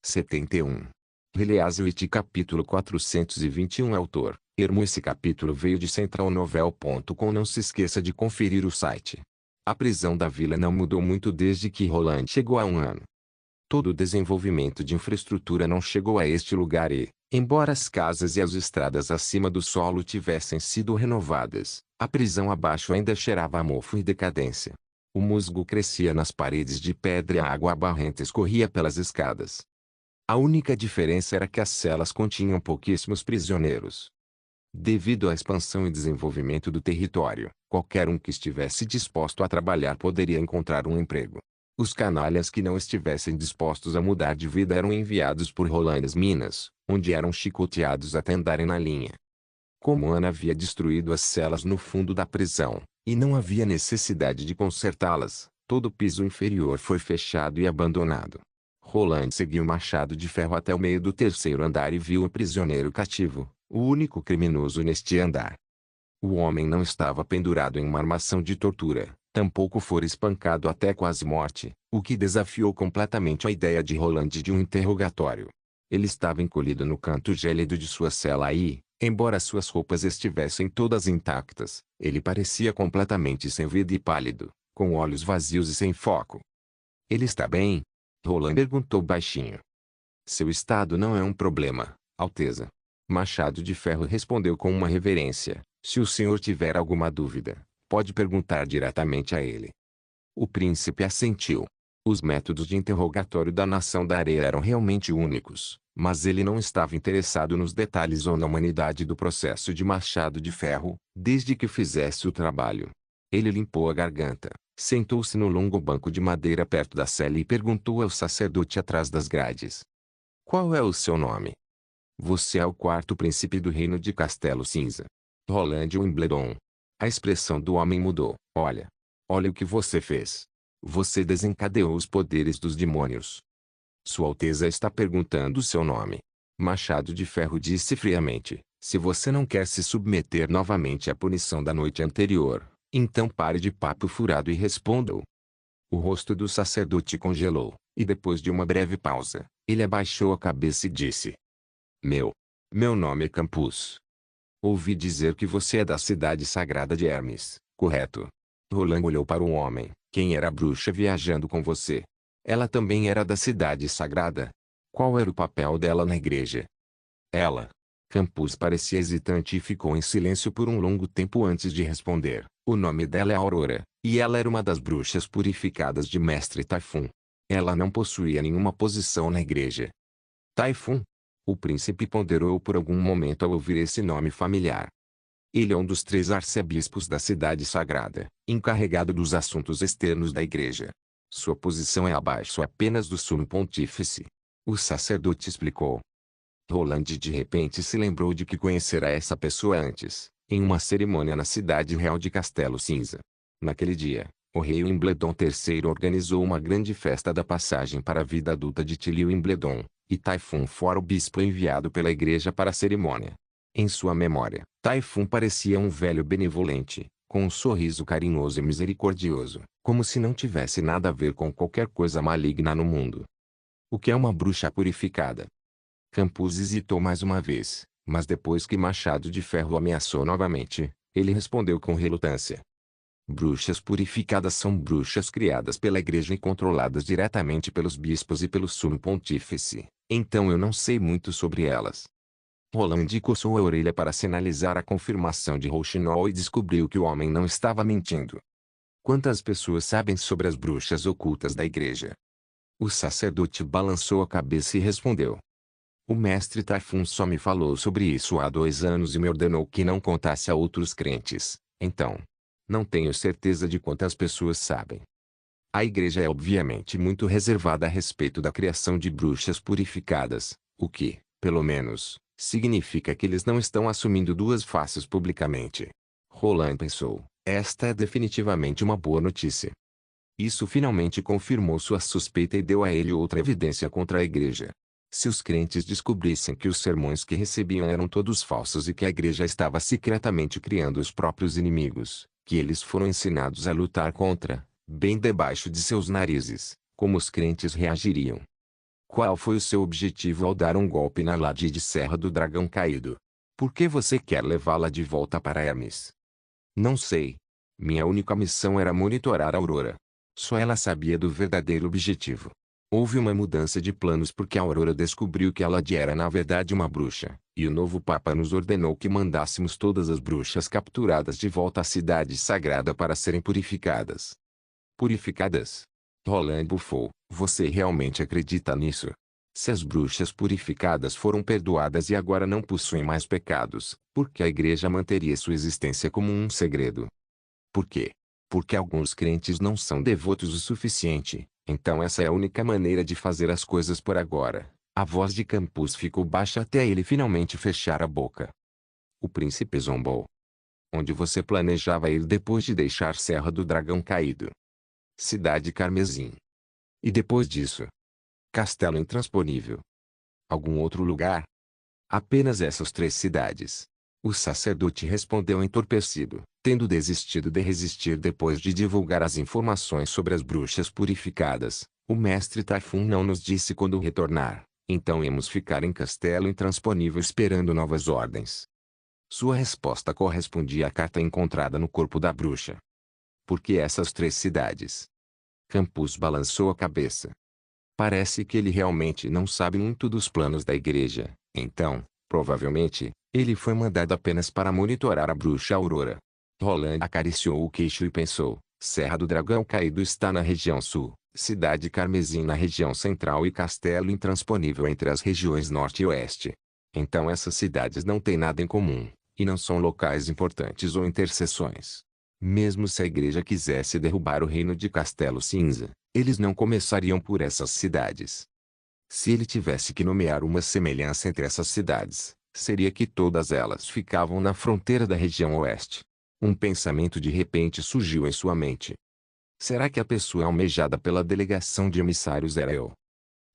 71. Release capítulo 421. Autor: Ermo. Esse capítulo veio de centralnovel.com. Não se esqueça de conferir o site. A prisão da vila não mudou muito desde que Roland chegou há um ano. Todo o desenvolvimento de infraestrutura não chegou a este lugar e, embora as casas e as estradas acima do solo tivessem sido renovadas, a prisão abaixo ainda cheirava a mofo e decadência. O musgo crescia nas paredes de pedra e a água barrenta escorria pelas escadas. A única diferença era que as celas continham pouquíssimos prisioneiros. Devido à expansão e desenvolvimento do território, qualquer um que estivesse disposto a trabalhar poderia encontrar um emprego. Os canalhas que não estivessem dispostos a mudar de vida eram enviados por Roland às minas, onde eram chicoteados até andarem na linha. Como Ana havia destruído as celas no fundo da prisão, e não havia necessidade de consertá-las, todo o piso inferior foi fechado e abandonado. Roland seguiu o machado de ferro até o meio do terceiro andar e viu o prisioneiro cativo, o único criminoso neste andar. O homem não estava pendurado em uma armação de tortura, tampouco fora espancado até quase morte, o que desafiou completamente a ideia de Roland de um interrogatório. Ele estava encolhido no canto gélido de sua cela e, embora suas roupas estivessem todas intactas, ele parecia completamente sem vida e pálido, com olhos vazios e sem foco. "Ele está bem?" Roland perguntou baixinho. "Seu estado não é um problema, Alteza." Machado de Ferro respondeu com uma reverência: "Se o senhor tiver alguma dúvida, pode perguntar diretamente a ele." O príncipe assentiu. Os métodos de interrogatório da Nação da Areia eram realmente únicos, mas ele não estava interessado nos detalhes ou na humanidade do processo de Machado de Ferro, desde que fizesse o trabalho. Ele limpou a garganta, sentou-se no longo banco de madeira perto da cela e perguntou ao sacerdote atrás das grades: "Qual é o seu nome?" "Você é o quarto príncipe do reino de Castelo Cinza. Roland Wimbledon." A expressão do homem mudou. Olha o que você fez. Você desencadeou os poderes dos demônios." "Sua Alteza está perguntando o seu nome." Machado de Ferro disse friamente: "Se você não quer se submeter novamente à punição da noite anterior, então pare de papo furado e responda-o." O rosto do sacerdote congelou, e depois de uma breve pausa, ele abaixou a cabeça e disse: Meu nome é Campus. Ouvi dizer que você é da cidade sagrada de Hermes, correto?" Roland olhou para o homem. "Quem era a bruxa viajando com você?" "Ela também era da cidade sagrada." "Qual era o papel dela na igreja?" "Ela." Campus parecia hesitante e ficou em silêncio por um longo tempo antes de responder. "O nome dela é Aurora, e ela era uma das bruxas purificadas de Mestre Typhon. Ela não possuía nenhuma posição na igreja." "Typhon?" O príncipe ponderou por algum momento ao ouvir esse nome familiar. "Ele é um dos 3 arcebispos da cidade sagrada, encarregado dos assuntos externos da igreja. Sua posição é abaixo apenas do sumo pontífice." O sacerdote explicou. Roland de repente se lembrou de que conhecera essa pessoa antes, em uma cerimônia na cidade real de Castelo Cinza. Naquele dia, o rei Wimbledon III organizou uma grande festa da passagem para a vida adulta de Tilly Wimbledon, e Typhon fora o bispo enviado pela igreja para a cerimônia. Em sua memória, Typhon parecia um velho benevolente, com um sorriso carinhoso e misericordioso, como se não tivesse nada a ver com qualquer coisa maligna no mundo. "O que é uma bruxa purificada?" Campus hesitou mais uma vez, mas depois que Machado de Ferro ameaçou novamente, ele respondeu com relutância: "Bruxas purificadas são bruxas criadas pela igreja e controladas diretamente pelos bispos e pelo sumo pontífice, então eu não sei muito sobre elas." Roland coçou a orelha para sinalizar a confirmação de Rouxinol e descobriu que o homem não estava mentindo. "Quantas pessoas sabem sobre as bruxas ocultas da igreja?" O sacerdote balançou a cabeça e respondeu: "O mestre Typhon só me falou sobre isso há 2 anos e me ordenou que não contasse a outros crentes, então não tenho certeza de quantas pessoas sabem." A igreja é obviamente muito reservada a respeito da criação de bruxas purificadas, o que, pelo menos, significa que eles não estão assumindo 2 faces publicamente. Roland pensou: esta é definitivamente uma boa notícia. Isso finalmente confirmou sua suspeita e deu a ele outra evidência contra a igreja. Se os crentes descobrissem que os sermões que recebiam eram todos falsos e que a igreja estava secretamente criando os próprios inimigos, que eles foram ensinados a lutar contra, bem debaixo de seus narizes, como os crentes reagiriam? Qual foi o seu objetivo ao dar um golpe na Lady de Serra do Dragão Caído? Por que você quer levá-la de volta para Hermes? Não sei. Minha única missão era monitorar a Aurora. Só ela sabia do verdadeiro objetivo. Houve uma mudança de planos porque a Aurora descobriu que a Lady era na verdade uma bruxa, e o novo Papa nos ordenou que mandássemos todas as bruxas capturadas de volta à cidade sagrada para serem purificadas. Purificadas? Roland bufou. Você realmente acredita nisso? Se as bruxas purificadas foram perdoadas e agora não possuem mais pecados, por que a igreja manteria sua existência como um segredo? Por quê? Porque alguns crentes não são devotos o suficiente, então essa é a única maneira de fazer as coisas por agora. A voz de Campus ficou baixa até ele finalmente fechar a boca. O príncipe zombou. Onde você planejava ir depois de deixar Serra do Dragão Caído? Cidade Carmesim. E depois disso? Castelo Intransponível. Algum outro lugar? Apenas essas 3 cidades. O sacerdote respondeu entorpecido, tendo desistido de resistir depois de divulgar as informações sobre as bruxas purificadas. O mestre Typhon não nos disse quando retornar, então íamos ficar em Castelo Intransponível esperando novas ordens. Sua resposta correspondia à carta encontrada no corpo da bruxa. Por que essas 3 cidades? Campus balançou a cabeça. Parece que ele realmente não sabe muito dos planos da igreja, então, provavelmente, ele foi mandado apenas para monitorar a bruxa Aurora. Roland acariciou o queixo e pensou, Serra do Dragão Caído está na região sul, Cidade Carmesim na região central e Castelo Intransponível entre as regiões norte e oeste. Então essas cidades não têm nada em comum, e não são locais importantes ou interseções. Mesmo se a igreja quisesse derrubar o reino de Castelo Cinza, eles não começariam por essas cidades. Se ele tivesse que nomear uma semelhança entre essas cidades, seria que todas elas ficavam na fronteira da região oeste. Um pensamento de repente surgiu em sua mente. Será que a pessoa almejada pela delegação de emissários era eu?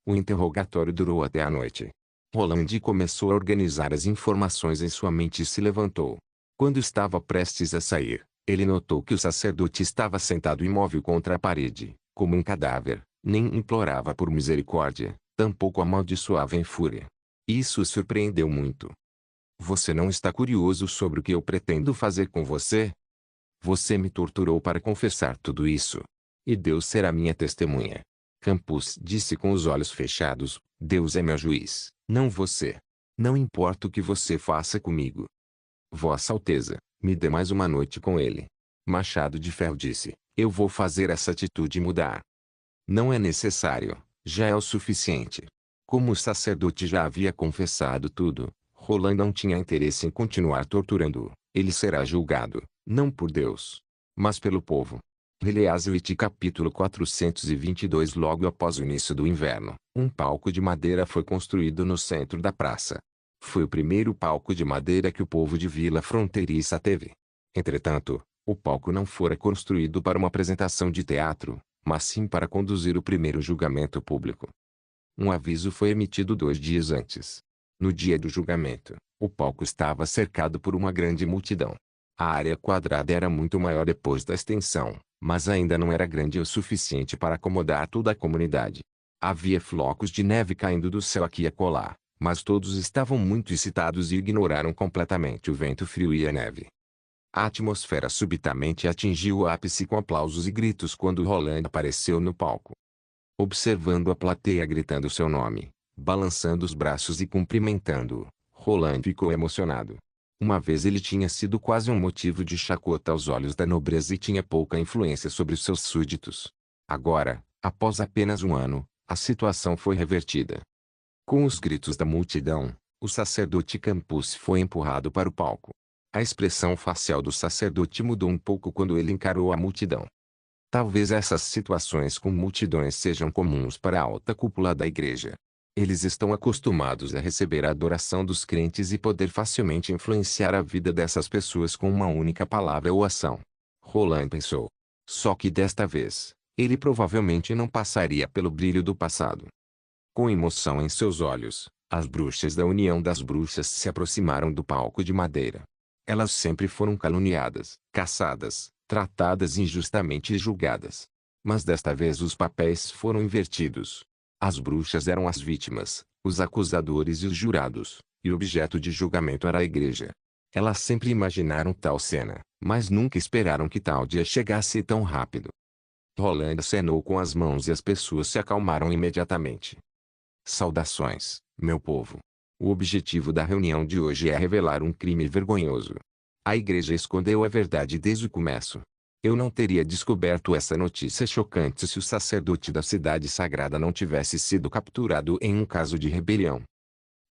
O interrogatório durou até a noite. Roland começou a organizar as informações em sua mente e se levantou. Quando estava prestes a sair, ele notou que o sacerdote estava sentado imóvel contra a parede, como um cadáver, nem implorava por misericórdia, tampouco amaldiçoava em fúria. Isso o surpreendeu muito. Você não está curioso sobre o que eu pretendo fazer com você? Você me torturou para confessar tudo isso. E Deus será minha testemunha. Campus disse com os olhos fechados, Deus é meu juiz, não você. Não importa o que você faça comigo. Vossa Alteza, me dê mais uma noite com ele. Machado de Ferro disse, eu vou fazer essa atitude mudar. Não é necessário, já é o suficiente. Como o sacerdote já havia confessado tudo, Roland não tinha interesse em continuar torturando-o. Ele será julgado, não por Deus, mas pelo povo. Eleazarite capítulo 422. Logo após o início do inverno, um palco de madeira foi construído no centro da praça. Foi o primeiro palco de madeira que o povo de Vila Fronteiriça teve. Entretanto, o palco não fora construído para uma apresentação de teatro, mas sim para conduzir o primeiro julgamento público. Um aviso foi emitido 2 dias antes. No dia do julgamento, o palco estava cercado por uma grande multidão. A área quadrada era muito maior depois da extensão, mas ainda não era grande o suficiente para acomodar toda a comunidade. Havia flocos de neve caindo do céu aqui e acolá, mas todos estavam muito excitados e ignoraram completamente o vento frio e a neve. A atmosfera subitamente atingiu o ápice com aplausos e gritos quando Roland apareceu no palco. Observando a plateia gritando seu nome, balançando os braços e cumprimentando-o, Roland ficou emocionado. Uma vez ele tinha sido quase um motivo de chacota aos olhos da nobreza e tinha pouca influência sobre os seus súditos. Agora, após apenas um ano, a situação foi revertida. Com os gritos da multidão, o sacerdote Campus foi empurrado para o palco. A expressão facial do sacerdote mudou um pouco quando ele encarou a multidão. Talvez essas situações com multidões sejam comuns para a alta cúpula da igreja. Eles estão acostumados a receber a adoração dos crentes e poder facilmente influenciar a vida dessas pessoas com uma única palavra ou ação. Roland pensou. Só que desta vez, ele provavelmente não passaria pelo brilho do passado. Com emoção em seus olhos, as bruxas da União das Bruxas se aproximaram do palco de madeira. Elas sempre foram caluniadas, caçadas, tratadas injustamente e julgadas. Mas desta vez os papéis foram invertidos. As bruxas eram as vítimas, os acusadores e os jurados, e o objeto de julgamento era a igreja. Elas sempre imaginaram tal cena, mas nunca esperaram que tal dia chegasse tão rápido. Roland acenou com as mãos e as pessoas se acalmaram imediatamente. Saudações, meu povo. O objetivo da reunião de hoje é revelar um crime vergonhoso. A igreja escondeu a verdade desde o começo. Eu não teria descoberto essa notícia chocante se o sacerdote da cidade sagrada não tivesse sido capturado em um caso de rebelião.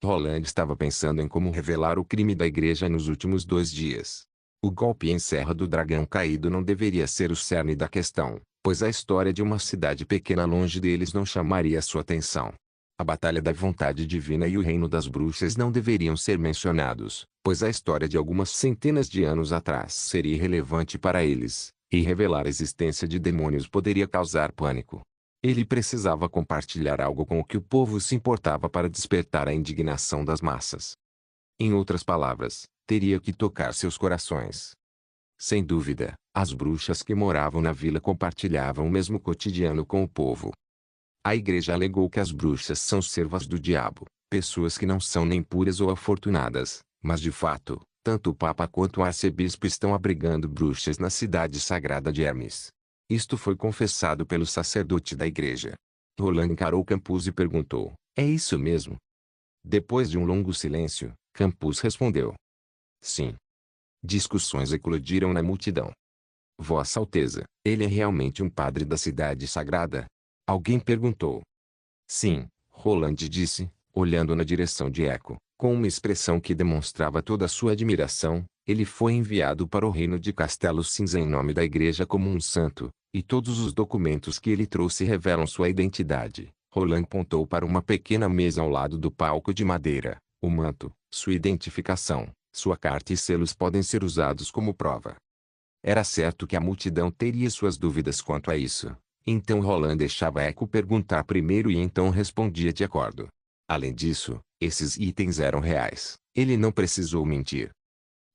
Roland estava pensando em como revelar o crime da igreja nos últimos 2 dias. O golpe em Serra do Dragão Caído não deveria ser o cerne da questão, pois a história de uma cidade pequena longe deles não chamaria sua atenção. A Batalha da Vontade Divina e o Reino das Bruxas não deveriam ser mencionados, pois a história de algumas centenas de anos atrás seria irrelevante para eles, e revelar a existência de demônios poderia causar pânico. Ele precisava compartilhar algo com o que o povo se importava para despertar a indignação das massas. Em outras palavras, teria que tocar seus corações. Sem dúvida, as bruxas que moravam na vila compartilhavam o mesmo cotidiano com o povo. A igreja alegou que as bruxas são servas do diabo, pessoas que não são nem puras ou afortunadas, mas de fato, tanto o Papa quanto o arcebispo estão abrigando bruxas na cidade sagrada de Hermes. Isto foi confessado pelo sacerdote da igreja. Roland encarou Campus e perguntou, é isso mesmo? Depois de um longo silêncio, Campus respondeu. Sim. Discussões eclodiram na multidão. Vossa Alteza, ele é realmente um padre da cidade sagrada? Alguém perguntou. Sim, Roland disse, olhando na direção de Eco, com uma expressão que demonstrava toda a sua admiração. Ele foi enviado para o reino de Castelo Cinza em nome da igreja como um santo, e todos os documentos que ele trouxe revelam sua identidade. Roland apontou para uma pequena mesa ao lado do palco de madeira. O manto, sua identificação, sua carta e selos podem ser usados como prova. Era certo que a multidão teria suas dúvidas quanto a isso. Então Roland deixava Eco perguntar primeiro e então respondia de acordo. Além disso, esses itens eram reais. Ele não precisou mentir.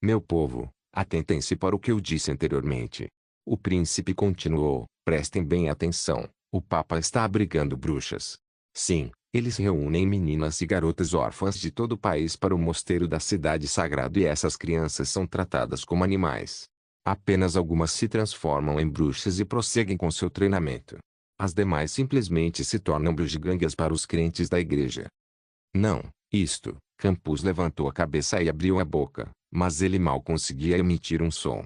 Meu povo, atentem-se para o que eu disse anteriormente. O príncipe continuou, prestem bem atenção, o Papa está abrigando bruxas. Sim, eles reúnem meninas e garotas órfãs de todo o país para o mosteiro da cidade sagrada e essas crianças são tratadas como animais. Apenas algumas se transformam em bruxas e prosseguem com seu treinamento. As demais simplesmente se tornam bugigangas para os crentes da igreja. Não, isto, Campus levantou a cabeça e abriu a boca, mas ele mal conseguia emitir um som.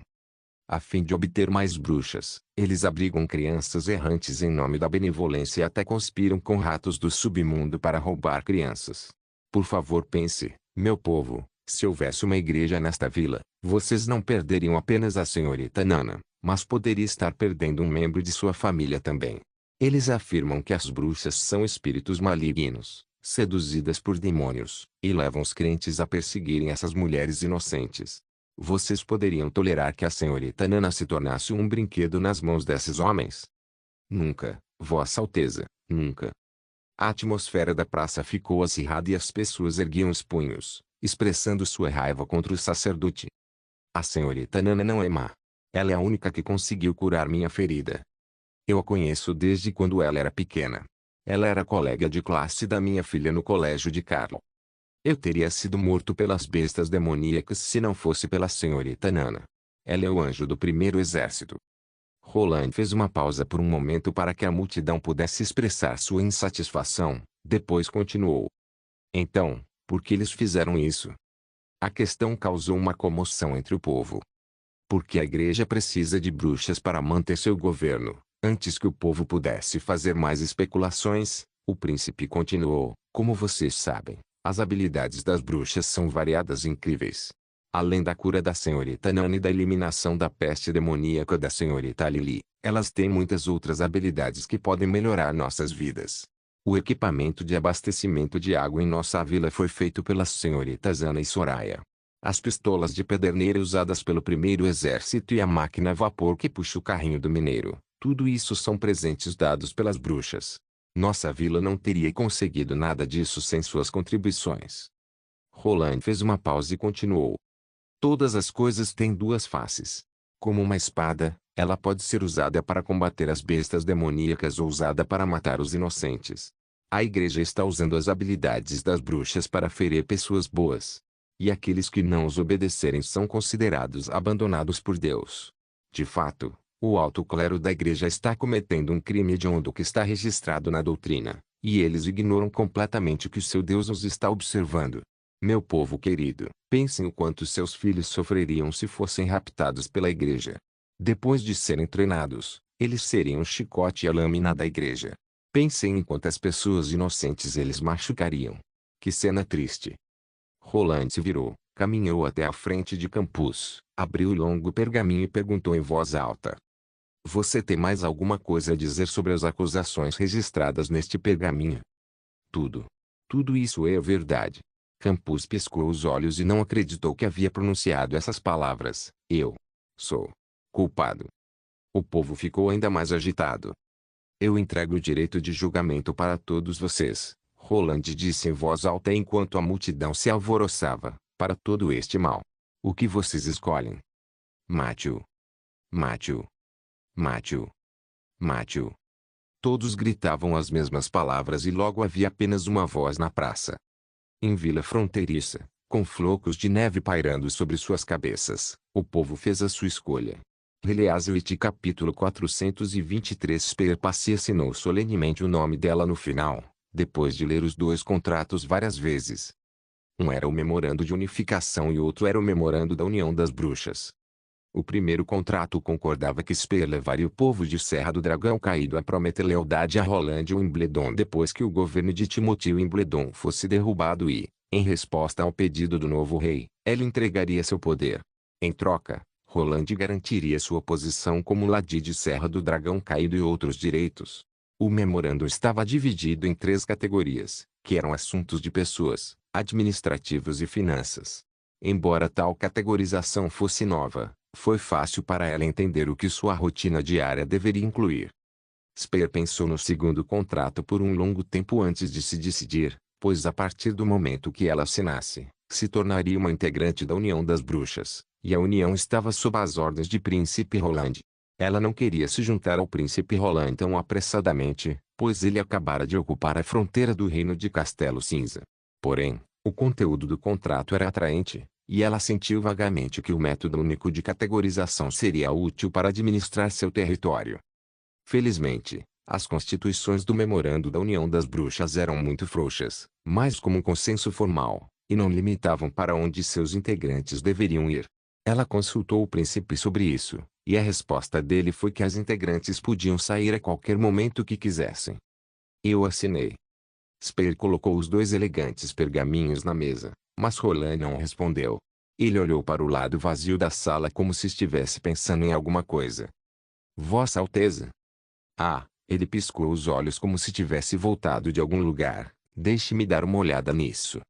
A fim de obter mais bruxas, eles abrigam crianças errantes em nome da benevolência e até conspiram com ratos do submundo para roubar crianças. Por favor pense, meu povo, se houvesse uma igreja nesta vila, vocês não perderiam apenas a senhorita Nana, mas poderia estar perdendo um membro de sua família também. Eles afirmam que as bruxas são espíritos malignos, seduzidas por demônios, e levam os crentes a perseguirem essas mulheres inocentes. Vocês poderiam tolerar que a senhorita Nana se tornasse um brinquedo nas mãos desses homens? Nunca, Vossa Alteza, nunca. A atmosfera da praça ficou acirrada e as pessoas erguiam os punhos, expressando sua raiva contra o sacerdote. A senhorita Nana não é má. Ela é a única que conseguiu curar minha ferida. Eu a conheço desde quando ela era pequena. Ela era colega de classe da minha filha no colégio de Carlo. Eu teria sido morto pelas bestas demoníacas se não fosse pela senhorita Nana. Ela é o anjo do primeiro exército. Roland fez uma pausa por um momento para que a multidão pudesse expressar sua insatisfação, depois continuou. Então, por que eles fizeram isso? A questão causou uma comoção entre o povo. Porque a igreja precisa de bruxas para manter seu governo. Antes que o povo pudesse fazer mais especulações, o príncipe continuou, como vocês sabem, as habilidades das bruxas são variadas e incríveis. Além da cura da senhorita Nana e da eliminação da peste demoníaca da senhorita Lily, elas têm muitas outras habilidades que podem melhorar nossas vidas. O equipamento de abastecimento de água em nossa vila foi feito pelas senhoritas Ana e Soraya. As pistolas de pederneira usadas pelo primeiro exército e a máquina a vapor que puxa o carrinho do mineiro, tudo isso são presentes dados pelas bruxas. Nossa vila não teria conseguido nada disso sem suas contribuições. Roland fez uma pausa e continuou. Todas as coisas têm duas faces. Como uma espada, ela pode ser usada para combater as bestas demoníacas ou usada para matar os inocentes. A igreja está usando as habilidades das bruxas para ferir pessoas boas. E aqueles que não os obedecerem são considerados abandonados por Deus. De fato, o alto clero da igreja está cometendo um crime hediondo que está registrado na doutrina, e eles ignoram completamente que seu Deus os está observando. Meu povo querido, pensem o quanto seus filhos sofreriam se fossem raptados pela igreja. Depois de serem treinados, eles seriam o chicote e a lâmina da igreja. Pensem em quantas pessoas inocentes eles machucariam. Que cena triste. Roland se virou, caminhou até a frente de Campus, abriu o longo pergaminho e perguntou em voz alta: Você tem mais alguma coisa a dizer sobre as acusações registradas neste pergaminho? Tudo. Tudo isso é verdade. Campus piscou os olhos e não acreditou que havia pronunciado essas palavras. Eu sou culpado. O povo ficou ainda mais agitado. Eu entrego o direito de julgamento para todos vocês, Roland disse em voz alta enquanto a multidão se alvoroçava, para todo este mal. O que vocês escolhem? Mate-o. Mate-o. Mate-o. Mate-o. Todos gritavam as mesmas palavras e logo havia apenas uma voz na praça. Em vila fronteiriça, com flocos de neve pairando sobre suas cabeças, o povo fez a sua escolha. Eleazarite capítulo 423 Spear-Pacy assinou solenemente o nome dela no final, depois de ler os dois contratos várias vezes. Um era o memorando de unificação e outro era o memorando da união das bruxas. O primeiro contrato concordava que Spear levaria o povo de Serra do Dragão Caído a prometer lealdade a Roland Wimbledon depois que o governo de Timothy Wimbledon fosse derrubado e, em resposta ao pedido do novo rei, ela entregaria seu poder. Em troca, Roland garantiria sua posição como Lady de Serra do Dragão Caído e outros direitos. O memorando estava dividido em 3 categorias, que eram assuntos de pessoas, administrativos e finanças. Embora tal categorização fosse nova, foi fácil para ela entender o que sua rotina diária deveria incluir. Spear pensou no segundo contrato por um longo tempo antes de se decidir, pois a partir do momento que ela assinasse, se tornaria uma integrante da União das Bruxas, e a União estava sob as ordens de Príncipe Roland. Ela não queria se juntar ao Príncipe Roland tão apressadamente, pois ele acabara de ocupar a fronteira do reino de Castelo Cinza. Porém, o conteúdo do contrato era atraente, e ela sentiu vagamente que o método único de categorização seria útil para administrar seu território. Felizmente, as constituições do Memorando da União das Bruxas eram muito frouxas, mas como um consenso formal, e não limitavam para onde seus integrantes deveriam ir. Ela consultou o príncipe sobre isso, e a resposta dele foi que as integrantes podiam sair a qualquer momento que quisessem. Eu assinei. Spear colocou os 2 elegantes pergaminhos na mesa, mas Roland não respondeu. Ele olhou para o lado vazio da sala como se estivesse pensando em alguma coisa. Vossa Alteza. Ah, ele piscou os olhos como se tivesse voltado de algum lugar. Deixe-me dar uma olhada nisso.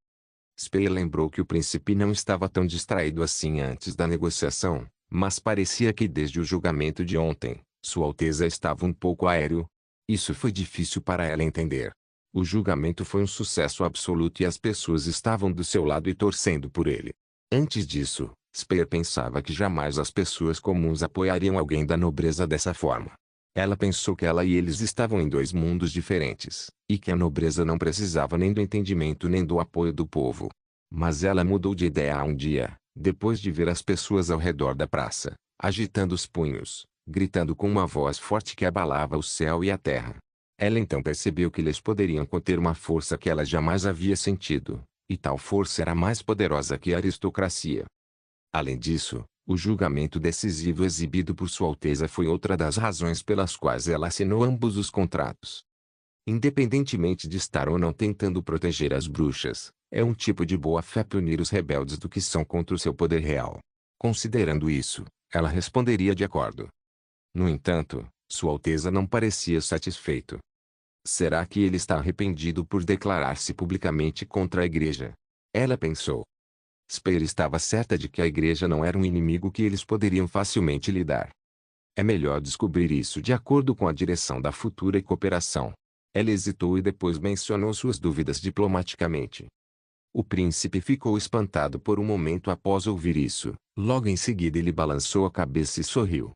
Spear lembrou que o príncipe não estava tão distraído assim antes da negociação, mas parecia que desde o julgamento de ontem, Sua Alteza estava um pouco aéreo. Isso foi difícil para ela entender. O julgamento foi um sucesso absoluto e as pessoas estavam do seu lado e torcendo por ele. Antes disso, Spear pensava que jamais as pessoas comuns apoiariam alguém da nobreza dessa forma. Ela pensou que ela e eles estavam em 2 mundos diferentes, e que a nobreza não precisava nem do entendimento nem do apoio do povo. Mas ela mudou de ideia um dia, depois de ver as pessoas ao redor da praça, agitando os punhos, gritando com uma voz forte que abalava o céu e a terra. Ela então percebeu que eles poderiam conter uma força que ela jamais havia sentido, e tal força era mais poderosa que a aristocracia. Além disso, o julgamento decisivo exibido por Sua Alteza foi outra das razões pelas quais ela assinou ambos os contratos. Independentemente de estar ou não tentando proteger as bruxas, é um tipo de boa-fé punir os rebeldes do que são contra o seu poder real. Considerando isso, ela responderia de acordo. No entanto, Sua Alteza não parecia satisfeito. Será que ele está arrependido por declarar-se publicamente contra a igreja? Ela pensou. Spear estava certa de que a igreja não era um inimigo que eles poderiam facilmente lidar. É melhor descobrir isso de acordo com a direção da futura cooperação. Ela hesitou e depois mencionou suas dúvidas diplomaticamente. O príncipe ficou espantado por um momento após ouvir isso. Logo em seguida ele balançou a cabeça e sorriu.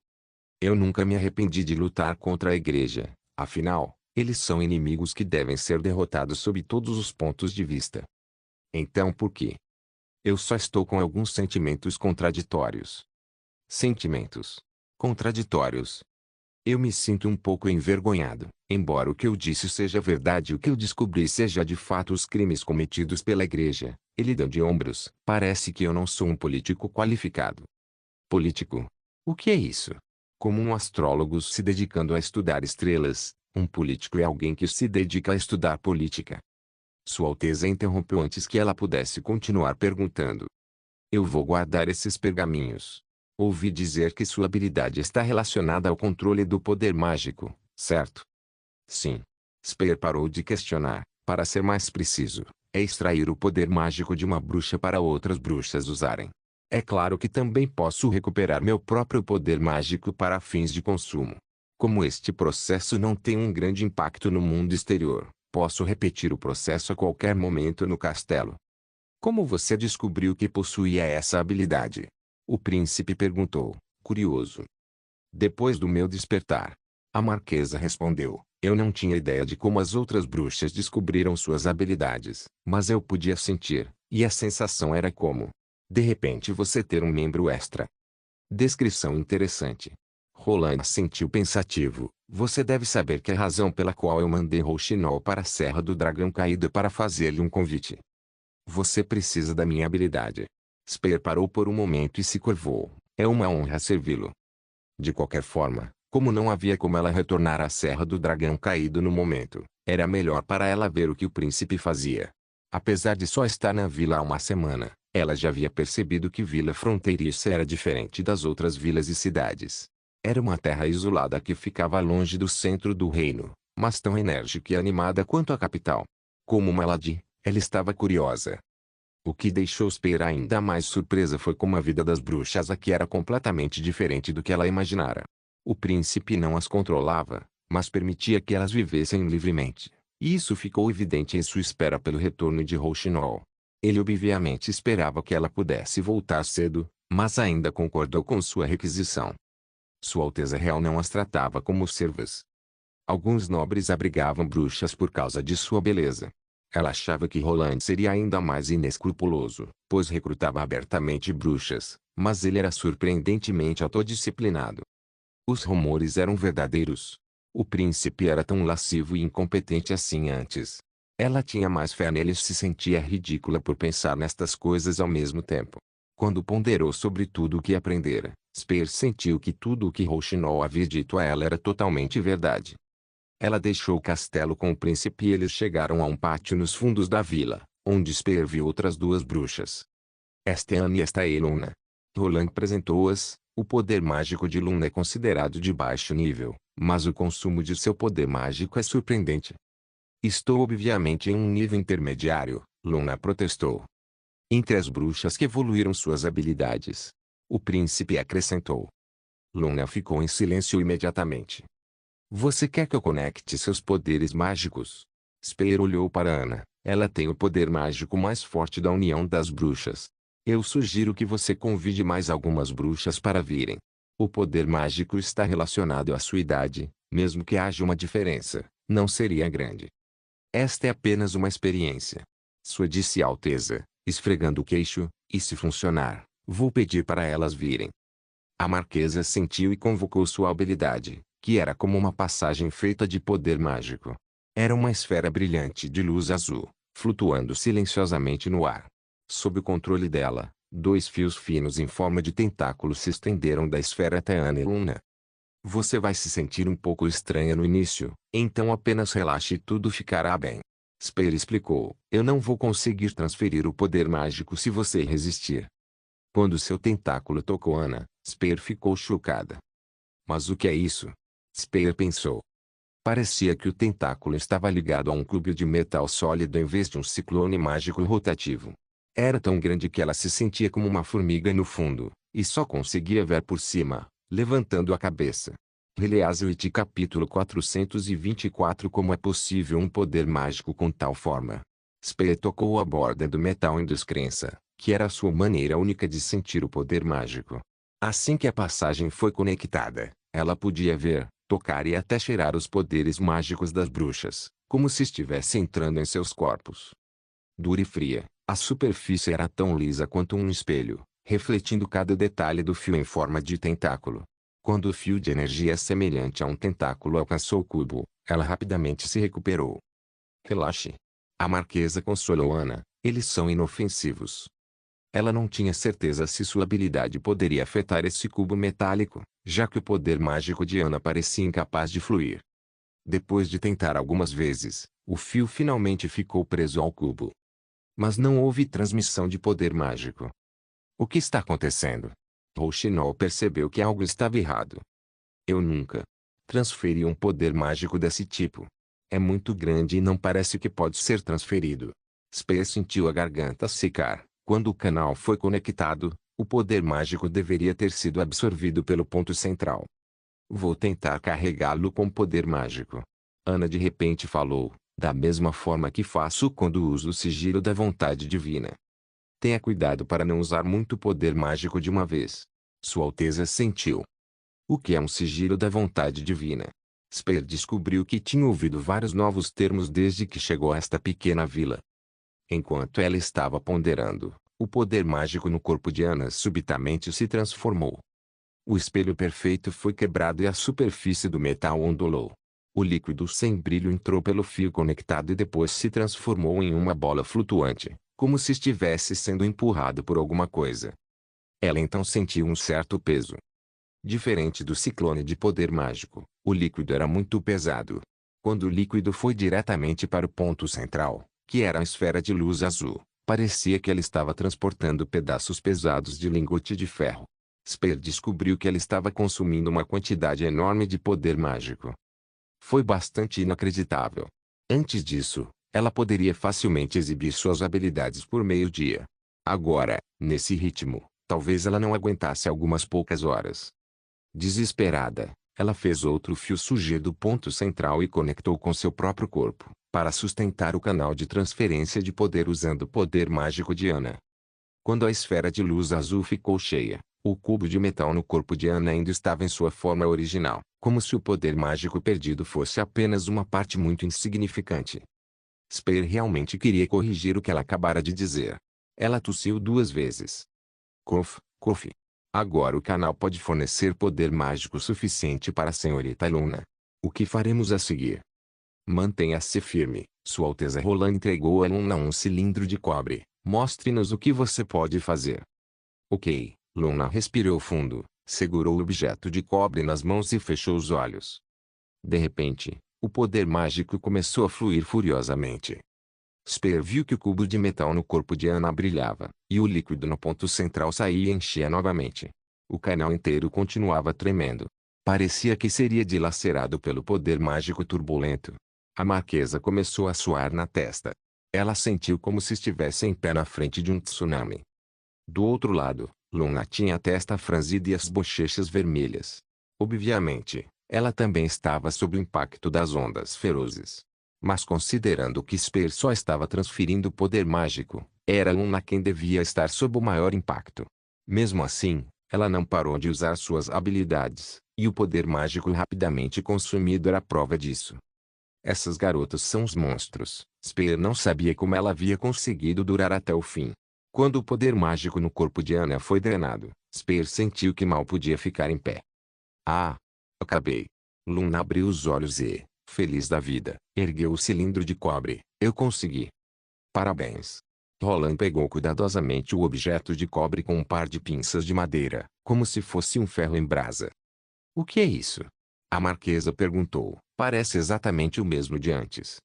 Eu nunca me arrependi de lutar contra a igreja, afinal, Eles são inimigos que devem ser derrotados sob todos os pontos de vista. Então por quê? Eu só estou com alguns sentimentos contraditórios. Sentimentos contraditórios. Eu me sinto um pouco envergonhado, embora o que eu disse seja verdade e o que eu descobri seja de fato os crimes cometidos pela igreja. Ele deu de ombros. Parece que eu não sou um político qualificado. Político? O que é isso? Como um astrólogo se dedicando a estudar estrelas, um político é alguém que se dedica a estudar política. Sua Alteza interrompeu antes que ela pudesse continuar perguntando. Eu vou guardar esses pergaminhos. Ouvi dizer que sua habilidade está relacionada ao controle do poder mágico, certo? Sim. Spear parou de questionar. Para ser mais preciso, é extrair o poder mágico de uma bruxa para outras bruxas usarem. É claro que também posso recuperar meu próprio poder mágico para fins de consumo. Como este processo não tem um grande impacto no mundo exterior, posso repetir o processo a qualquer momento no castelo. Como você descobriu que possuía essa habilidade? O príncipe perguntou, curioso. Depois do meu despertar. A marquesa respondeu. Eu não tinha ideia de como as outras bruxas descobriram suas habilidades, mas eu podia sentir, e a sensação era como, de repente você ter um membro extra. Descrição interessante. Roland sentiu pensativo. Você deve saber que a razão pela qual eu mandei Rouxinol para a Serra do Dragão Caído é para fazer-lhe um convite. Você precisa da minha habilidade. Spear parou por um momento e se curvou. É uma honra servi-lo. De qualquer forma, como não havia como ela retornar à Serra do Dragão Caído no momento, era melhor para ela ver o que o príncipe fazia. Apesar de só estar na vila há uma semana, ela já havia percebido que Vila Fronteiriça era diferente das outras vilas e cidades. Era uma terra isolada que ficava longe do centro do reino, mas tão enérgica e animada quanto a capital. Como Melody, ela estava curiosa. O que deixou Spear ainda mais surpresa foi como a vida das bruxas aqui era completamente diferente do que ela imaginara. O príncipe não as controlava, mas permitia que elas vivessem livremente. E isso ficou evidente em sua espera pelo retorno de Rouxinol. Ele obviamente esperava que ela pudesse voltar cedo, mas ainda concordou com sua requisição. Sua Alteza Real não as tratava como servas. Alguns nobres abrigavam bruxas por causa de sua beleza. Ela achava que Roland seria ainda mais inescrupuloso, pois recrutava abertamente bruxas, mas ele era surpreendentemente autodisciplinado. Os rumores eram verdadeiros. O príncipe era tão lascivo e incompetente assim antes. Ela tinha mais fé nele e se sentia ridícula por pensar nestas coisas ao mesmo tempo. Quando ponderou sobre tudo o que aprendera, Spear sentiu que tudo o que Rouxinol havia dito a ela era totalmente verdade. Ela deixou o castelo com o príncipe e eles chegaram a um pátio nos fundos da vila, onde Spear viu outras duas bruxas. Esta é Anne e esta é Luna. Roland apresentou-as. O poder mágico de Luna é considerado de baixo nível, mas o consumo de seu poder mágico é surpreendente. Estou obviamente em um nível intermediário, Luna protestou. Entre as bruxas que evoluíram suas habilidades, o príncipe acrescentou. Luna ficou em silêncio imediatamente. Você quer que eu conecte seus poderes mágicos? Spear olhou para Ana. Ela tem o poder mágico mais forte da União das Bruxas. Eu sugiro que você convide mais algumas bruxas para virem. O poder mágico está relacionado à sua idade, mesmo que haja uma diferença, não seria grande. Esta é apenas uma experiência. Sua disse a Alteza, esfregando o queixo, e se funcionar, vou pedir para elas virem. A marquesa sentiu e convocou sua habilidade, que era como uma passagem feita de poder mágico. Era uma esfera brilhante de luz azul, flutuando silenciosamente no ar. Sob o controle dela, dois fios finos em forma de tentáculo se estenderam da esfera até Anne e Luna. Você vai se sentir um pouco estranha no início, então apenas relaxe e tudo ficará bem. Spear explicou. Eu não vou conseguir transferir o poder mágico se você resistir. Quando seu tentáculo tocou Ana, Spear ficou chocada. Mas o que é isso? Spear pensou. Parecia que o tentáculo estava ligado a um cubo de metal sólido em vez de um ciclone mágico rotativo. Era tão grande que ela se sentia como uma formiga no fundo, e só conseguia ver por cima, levantando a cabeça. Release capítulo 424. Como é possível um poder mágico com tal forma? Spear tocou a borda do metal em descrença, que era a sua maneira única de sentir o poder mágico. Assim que a passagem foi conectada, ela podia ver, tocar e até cheirar os poderes mágicos das bruxas, como se estivesse entrando em seus corpos. Dura e fria, a superfície era tão lisa quanto um espelho, refletindo cada detalhe do fio em forma de tentáculo. Quando o fio de energia semelhante a um tentáculo alcançou o cubo, ela rapidamente se recuperou. Relaxe. A marquesa consolou Ana, eles são inofensivos. Ela não tinha certeza se sua habilidade poderia afetar esse cubo metálico, já que o poder mágico de Ana parecia incapaz de fluir. Depois de tentar algumas vezes, o fio finalmente ficou preso ao cubo. Mas não houve transmissão de poder mágico. O que está acontecendo? Rouxinol percebeu que algo estava errado. Eu nunca transferi um poder mágico desse tipo. É muito grande e não parece que pode ser transferido. Spear sentiu a garganta secar. Quando o canal foi conectado, o poder mágico deveria ter sido absorvido pelo ponto central. Vou tentar carregá-lo com poder mágico. Ana de repente falou, da mesma forma que faço quando uso o sigilo da vontade divina. Tenha cuidado para não usar muito poder mágico de uma vez. Sua Alteza sentiu. O que é um sigilo da vontade divina? Spear descobriu que tinha ouvido vários novos termos desde que chegou a esta pequena vila. Enquanto ela estava ponderando, o poder mágico no corpo de Ana subitamente se transformou. O espelho perfeito foi quebrado e a superfície do metal ondulou. O líquido sem brilho entrou pelo fio conectado e depois se transformou em uma bola flutuante, como se estivesse sendo empurrado por alguma coisa. Ela então sentiu um certo peso. Diferente do ciclone de poder mágico, o líquido era muito pesado. Quando o líquido foi diretamente para o ponto central, que era a esfera de luz azul, parecia que ela estava transportando pedaços pesados de lingote de ferro. Spear descobriu que ela estava consumindo uma quantidade enorme de poder mágico. Foi bastante inacreditável. Antes disso, ela poderia facilmente exibir suas habilidades por meio-dia. Agora, nesse ritmo, talvez ela não aguentasse algumas poucas horas. Desesperada, ela fez outro fio surgir do ponto central e conectou com seu próprio corpo, para sustentar o canal de transferência de poder usando o poder mágico de Ana. Quando a esfera de luz azul ficou cheia, o cubo de metal no corpo de Ana ainda estava em sua forma original, como se o poder mágico perdido fosse apenas uma parte muito insignificante. Spear realmente queria corrigir o que ela acabara de dizer. Ela tossiu 2 vezes. Cof, cof. Agora o canal pode fornecer poder mágico suficiente para a senhorita Luna. O que faremos a seguir? Mantenha-se firme, Sua Alteza Roland entregou a Luna um cilindro de cobre. Mostre-nos o que você pode fazer. Ok, Luna respirou fundo, segurou o objeto de cobre nas mãos e fechou os olhos. De repente, o poder mágico começou a fluir furiosamente. Spear viu que o cubo de metal no corpo de Ana brilhava, e o líquido no ponto central saía e enchia novamente. O canal inteiro continuava tremendo. Parecia que seria dilacerado pelo poder mágico turbulento. A marquesa começou a suar na testa. Ela sentiu como se estivesse em pé na frente de um tsunami. Do outro lado, Luna tinha a testa franzida e as bochechas vermelhas. Obviamente, ela também estava sob o impacto das ondas ferozes. Mas considerando que Spear só estava transferindo poder mágico, era Luna quem devia estar sob o maior impacto. Mesmo assim, ela não parou de usar suas habilidades, e o poder mágico rapidamente consumido era prova disso. Essas garotas são os monstros. Spear não sabia como ela havia conseguido durar até o fim. Quando o poder mágico no corpo de Ana foi drenado, Spear sentiu que mal podia ficar em pé. Ah! Acabei. Luna abriu os olhos e, feliz da vida, ergueu o cilindro de cobre. Eu consegui. Parabéns. Roland pegou cuidadosamente o objeto de cobre com um par de pinças de madeira, como se fosse um ferro em brasa. O que é isso? A marquesa perguntou. Parece exatamente o mesmo de antes.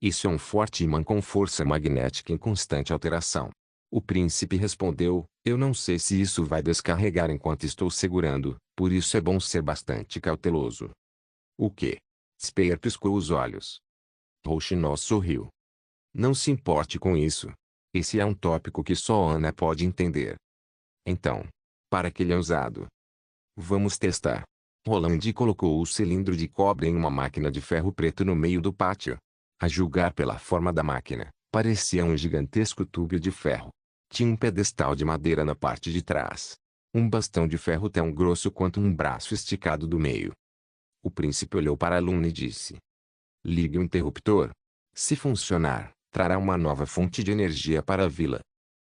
Isso é um forte ímã com força magnética em constante alteração. O príncipe respondeu, eu não sei se isso vai descarregar enquanto estou segurando, por isso é bom ser bastante cauteloso. O quê? Spear piscou os olhos. Rouxinol sorriu. Não se importe com isso. Esse é um tópico que só Ana pode entender. Então, para que ele é usado? Vamos testar. Roland colocou o cilindro de cobre em uma máquina de ferro preto no meio do pátio. A julgar pela forma da máquina, parecia um gigantesco tubo de ferro. Tinha um pedestal de madeira na parte de trás. Um bastão de ferro tão grosso quanto um braço esticado do meio. O príncipe olhou para Luna e disse: ligue o interruptor. Se funcionar, trará uma nova fonte de energia para a vila.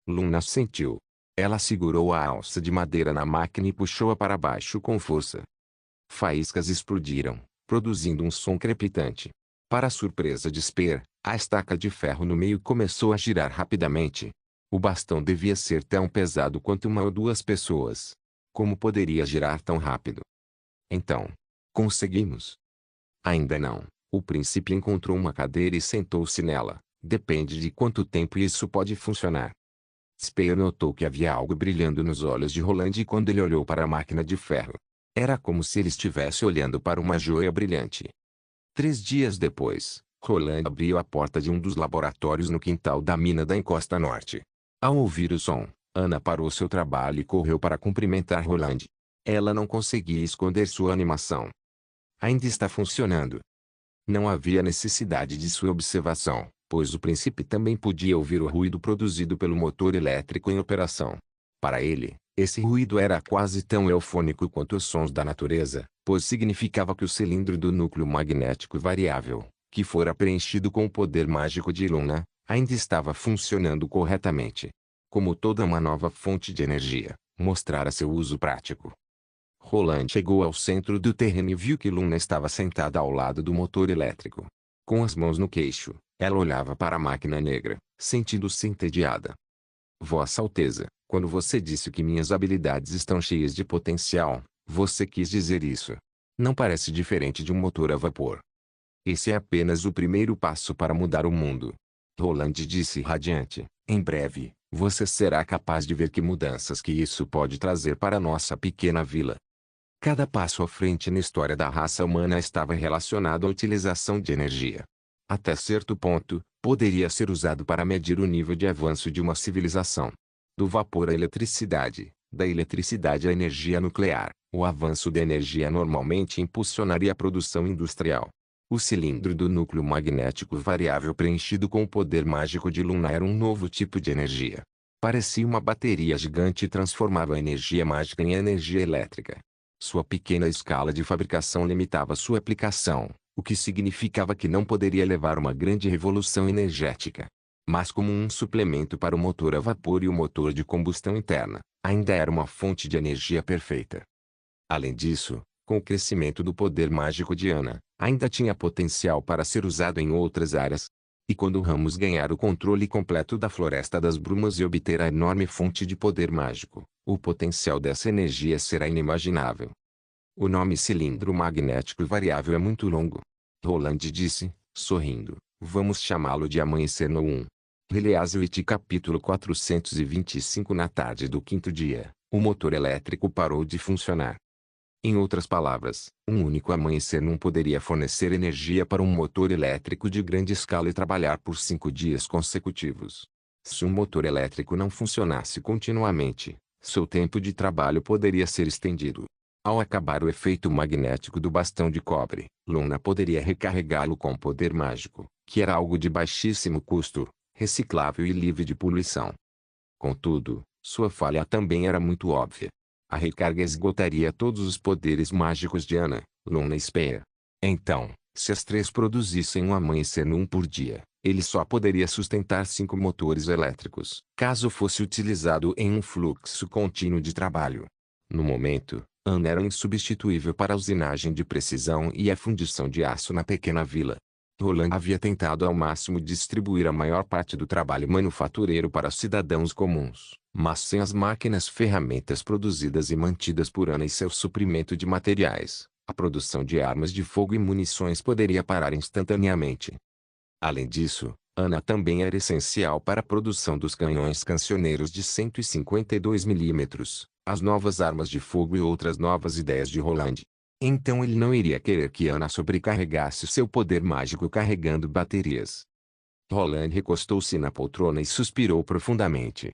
Luna assentiu. Ela segurou a alça de madeira na máquina e puxou-a para baixo com força. Faíscas explodiram, produzindo um som crepitante. Para a surpresa de Spear, a estaca de ferro no meio começou a girar rapidamente. O bastão devia ser tão pesado quanto uma ou duas pessoas. Como poderia girar tão rápido? Então, conseguimos? Ainda não. O príncipe encontrou uma cadeira e sentou-se nela. Depende de quanto tempo isso pode funcionar. Spear notou que havia algo brilhando nos olhos de Roland quando ele olhou para a máquina de ferro. Era como se ele estivesse olhando para uma joia brilhante. 3 dias depois, Roland abriu a porta de um dos laboratórios no quintal da mina da encosta norte. Ao ouvir o som, Ana parou seu trabalho e correu para cumprimentar Roland. Ela não conseguia esconder sua animação. Ainda está funcionando. Não havia necessidade de sua observação, pois o príncipe também podia ouvir o ruído produzido pelo motor elétrico em operação. Para ele, esse ruído era quase tão eufônico quanto os sons da natureza, pois significava que o cilindro do núcleo magnético variável, que fora preenchido com o poder mágico de Luna, ainda estava funcionando corretamente. Como toda uma nova fonte de energia, mostrara seu uso prático. Roland chegou ao centro do terreno e viu que Luna estava sentada ao lado do motor elétrico. Com as mãos no queixo, ela olhava para a máquina negra, sentindo-se entediada. Vossa Alteza, quando você disse que minhas habilidades estão cheias de potencial, você quis dizer isso. Não parece diferente de um motor a vapor. Esse é apenas o primeiro passo para mudar o mundo. Roland disse radiante. Em breve, você será capaz de ver que mudanças que isso pode trazer para nossa pequena vila. Cada passo à frente na história da raça humana estava relacionado à utilização de energia. Até certo ponto, poderia ser usado para medir o nível de avanço de uma civilização. Do vapor à eletricidade, da eletricidade à energia nuclear, o avanço da energia normalmente impulsionaria a produção industrial. O cilindro do núcleo magnético variável preenchido com o poder mágico de Luna era um novo tipo de energia. Parecia uma bateria gigante e transformava a energia mágica em energia elétrica. Sua pequena escala de fabricação limitava sua aplicação, o que significava que não poderia levar uma grande revolução energética. Mas como um suplemento para o motor a vapor e o motor de combustão interna, ainda era uma fonte de energia perfeita. Além disso, com o crescimento do poder mágico de Ana, ainda tinha potencial para ser usado em outras áreas. E quando Ramos ganhar o controle completo da Floresta das Brumas e obter a enorme fonte de poder mágico, o potencial dessa energia será inimaginável. O nome cilindro magnético variável é muito longo. Roland disse, sorrindo. Vamos chamá-lo de Amanhecer no 1. Heliaswitch capítulo 425. Na tarde do quinto dia, o motor elétrico parou de funcionar. Em outras palavras, um único amanhecer não poderia fornecer energia para um motor elétrico de grande escala e trabalhar por 5 dias consecutivos. Se um motor elétrico não funcionasse continuamente, seu tempo de trabalho poderia ser estendido. Ao acabar o efeito magnético do bastão de cobre, Luna poderia recarregá-lo com poder mágico, que era algo de baixíssimo custo, reciclável e livre de poluição. Contudo, sua falha também era muito óbvia. A recarga esgotaria todos os poderes mágicos de Ana, Luna e Spear. Então, se as três produzissem um amanhecer no 1 por dia, ele só poderia sustentar 5 motores elétricos, caso fosse utilizado em um fluxo contínuo de trabalho. No momento, Ana era insubstituível para a usinagem de precisão e a fundição de aço na pequena vila. Roland havia tentado ao máximo distribuir a maior parte do trabalho manufatureiro para cidadãos comuns, mas sem as máquinas ferramentas produzidas e mantidas por Ana e seu suprimento de materiais, a produção de armas de fogo e munições poderia parar instantaneamente. Além disso, Ana também era essencial para a produção dos canhões cancioneiros de 152 mm, as novas armas de fogo e outras novas ideias de Roland. Então ele não iria querer que Ana sobrecarregasse seu poder mágico carregando baterias. Roland recostou-se na poltrona e suspirou profundamente.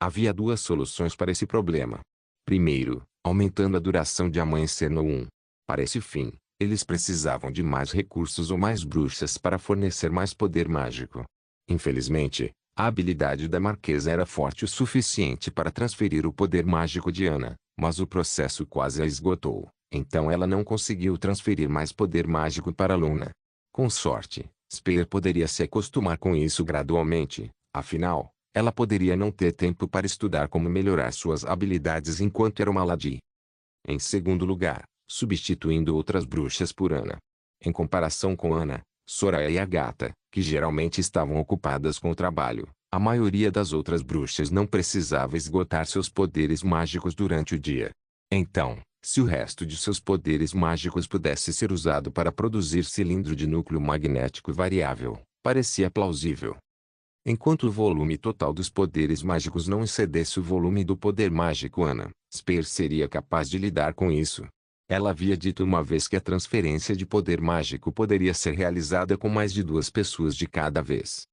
Havia 2 soluções para esse problema. Primeiro, aumentando a duração de amanhecer no 1. Para esse fim, eles precisavam de mais recursos ou mais bruxas para fornecer mais poder mágico. Infelizmente, a habilidade da Marquesa era forte o suficiente para transferir o poder mágico de Ana, mas o processo quase a esgotou. Então ela não conseguiu transferir mais poder mágico para Luna. Com sorte, Spear poderia se acostumar com isso gradualmente, afinal, ela poderia não ter tempo para estudar como melhorar suas habilidades enquanto era uma Lady. Em segundo lugar, substituindo outras bruxas por Ana. Em comparação com Ana, Soraya e Agatha, que geralmente estavam ocupadas com o trabalho, a maioria das outras bruxas não precisava esgotar seus poderes mágicos durante o dia. Então, se o resto de seus poderes mágicos pudesse ser usado para produzir cilindro de núcleo magnético variável, parecia plausível. Enquanto o volume total dos poderes mágicos não excedesse o volume do poder mágico Ana, Spear seria capaz de lidar com isso. Ela havia dito uma vez que a transferência de poder mágico poderia ser realizada com mais de 2 pessoas de cada vez.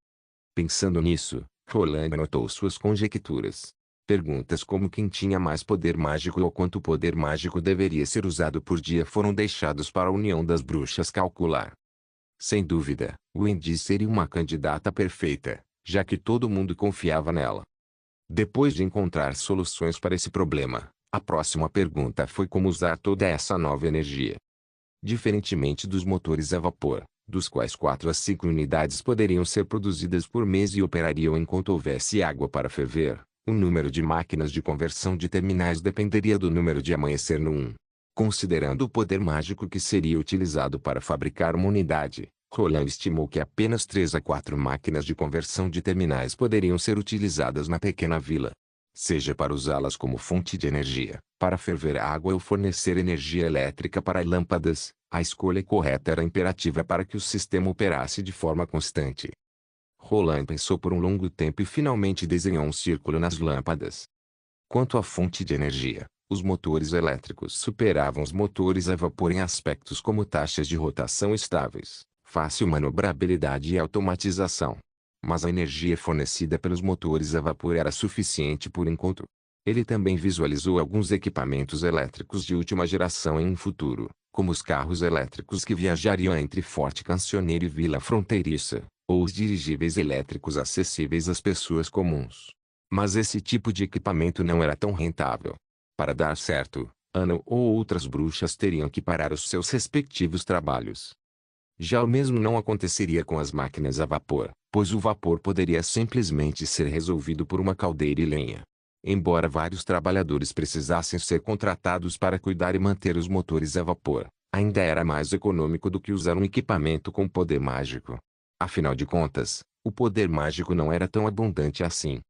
Pensando nisso, Roland anotou suas conjecturas. Perguntas como quem tinha mais poder mágico ou quanto poder mágico deveria ser usado por dia foram deixados para a União das Bruxas calcular. Sem dúvida, Wendy seria uma candidata perfeita, já que todo mundo confiava nela. Depois de encontrar soluções para esse problema, a próxima pergunta foi como usar toda essa nova energia. Diferentemente dos motores a vapor, dos quais 4 a 5 unidades poderiam ser produzidas por mês e operariam enquanto houvesse água para ferver, o número de máquinas de conversão de terminais dependeria do número de amanhecer no 1. Considerando o poder mágico que seria utilizado para fabricar uma unidade, Roland estimou que apenas 3 a 4 máquinas de conversão de terminais poderiam ser utilizadas na pequena vila. Seja para usá-las como fonte de energia, para ferver água ou fornecer energia elétrica para lâmpadas, a escolha correta era imperativa para que o sistema operasse de forma constante. Roland pensou por um longo tempo e finalmente desenhou um círculo nas lâmpadas. Quanto à fonte de energia, os motores elétricos superavam os motores a vapor em aspectos como taxas de rotação estáveis, fácil manobrabilidade e automatização. Mas a energia fornecida pelos motores a vapor era suficiente por enquanto. Ele também visualizou alguns equipamentos elétricos de última geração em um futuro, como os carros elétricos que viajariam entre Forte Cancioneiro e Vila Fronteiriça, ou os dirigíveis elétricos acessíveis às pessoas comuns. Mas esse tipo de equipamento não era tão rentável. Para dar certo, Ana ou outras bruxas teriam que parar os seus respectivos trabalhos. Já o mesmo não aconteceria com as máquinas a vapor, pois o vapor poderia simplesmente ser resolvido por uma caldeira e lenha. Embora vários trabalhadores precisassem ser contratados para cuidar e manter os motores a vapor, ainda era mais econômico do que usar um equipamento com poder mágico. Afinal de contas, o poder mágico não era tão abundante assim.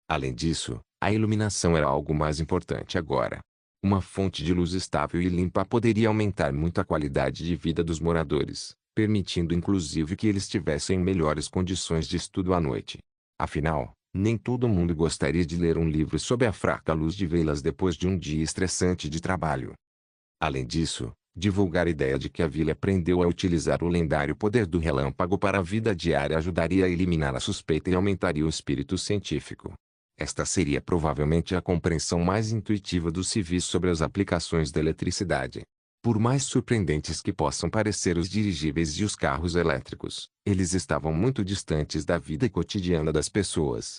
Além disso, a iluminação era algo mais importante agora. Uma fonte de luz estável e limpa poderia aumentar muito a qualidade de vida dos moradores, permitindo inclusive que eles tivessem melhores condições de estudo à noite. Afinal, nem todo mundo gostaria de ler um livro sob a fraca luz de velas depois de um dia estressante de trabalho. Além disso, divulgar a ideia de que a vila aprendeu a utilizar o lendário poder do relâmpago para a vida diária ajudaria a eliminar a suspeita e aumentaria o espírito científico. Esta seria provavelmente a compreensão mais intuitiva dos civis sobre as aplicações da eletricidade. Por mais surpreendentes que possam parecer os dirigíveis e os carros elétricos, eles estavam muito distantes da vida cotidiana das pessoas.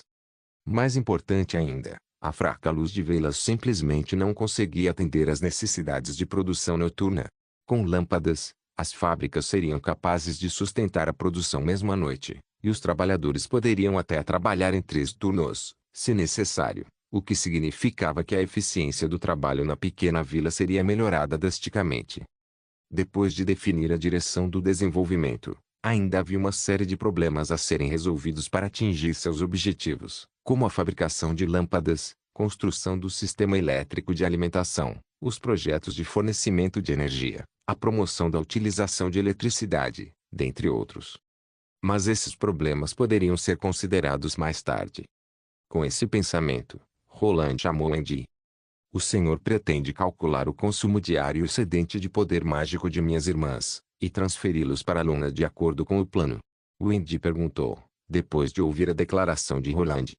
Mais importante ainda, a fraca luz de velas simplesmente não conseguia atender às necessidades de produção noturna. Com lâmpadas, as fábricas seriam capazes de sustentar a produção mesmo à noite, e os trabalhadores poderiam até trabalhar em 3 turnos, se necessário, o que significava que a eficiência do trabalho na pequena vila seria melhorada drasticamente. Depois de definir a direção do desenvolvimento, ainda havia uma série de problemas a serem resolvidos para atingir seus objetivos, como a fabricação de lâmpadas, construção do sistema elétrico de alimentação, os projetos de fornecimento de energia, a promoção da utilização de eletricidade, dentre outros. Mas esses problemas poderiam ser considerados mais tarde. Com esse pensamento, Roland chamou Andy. O senhor pretende calcular o consumo diário excedente de poder mágico de minhas irmãs, e transferi-los para a Luna de acordo com o plano? Wendy perguntou, depois de ouvir a declaração de Roland.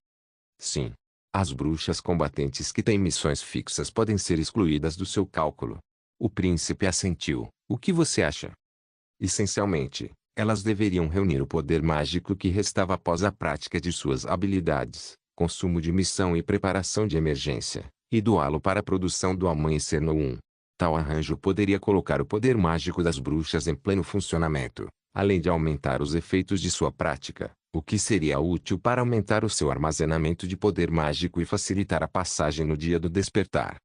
Sim. As bruxas combatentes que têm missões fixas podem ser excluídas do seu cálculo. O príncipe assentiu. O que você acha? Essencialmente, elas deveriam reunir o poder mágico que restava após a prática de suas habilidades, consumo de missão e preparação de emergência, e doá-lo para a produção do amanhecer no 1. Tal arranjo poderia colocar o poder mágico das bruxas em pleno funcionamento, além de aumentar os efeitos de sua prática, o que seria útil para aumentar o seu armazenamento de poder mágico e facilitar a passagem no dia do despertar.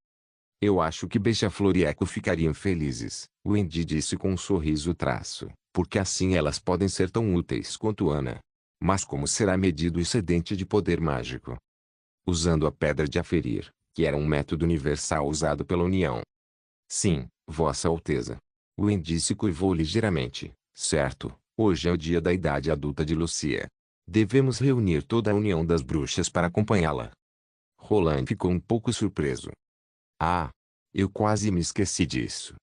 Eu acho que Beija-Flor e Eco ficariam felizes, Wendy disse com um sorriso traço, porque assim elas podem ser tão úteis quanto Ana. Mas como será medido o excedente de poder mágico? Usando a pedra de aferir, que era um método universal usado pela União. Sim, Vossa Alteza. Wendy se curvou ligeiramente. Certo, hoje é o dia da idade adulta de Lucia. Devemos reunir toda a União das Bruxas para acompanhá-la. Roland ficou um pouco surpreso. Ah, eu quase me esqueci disso.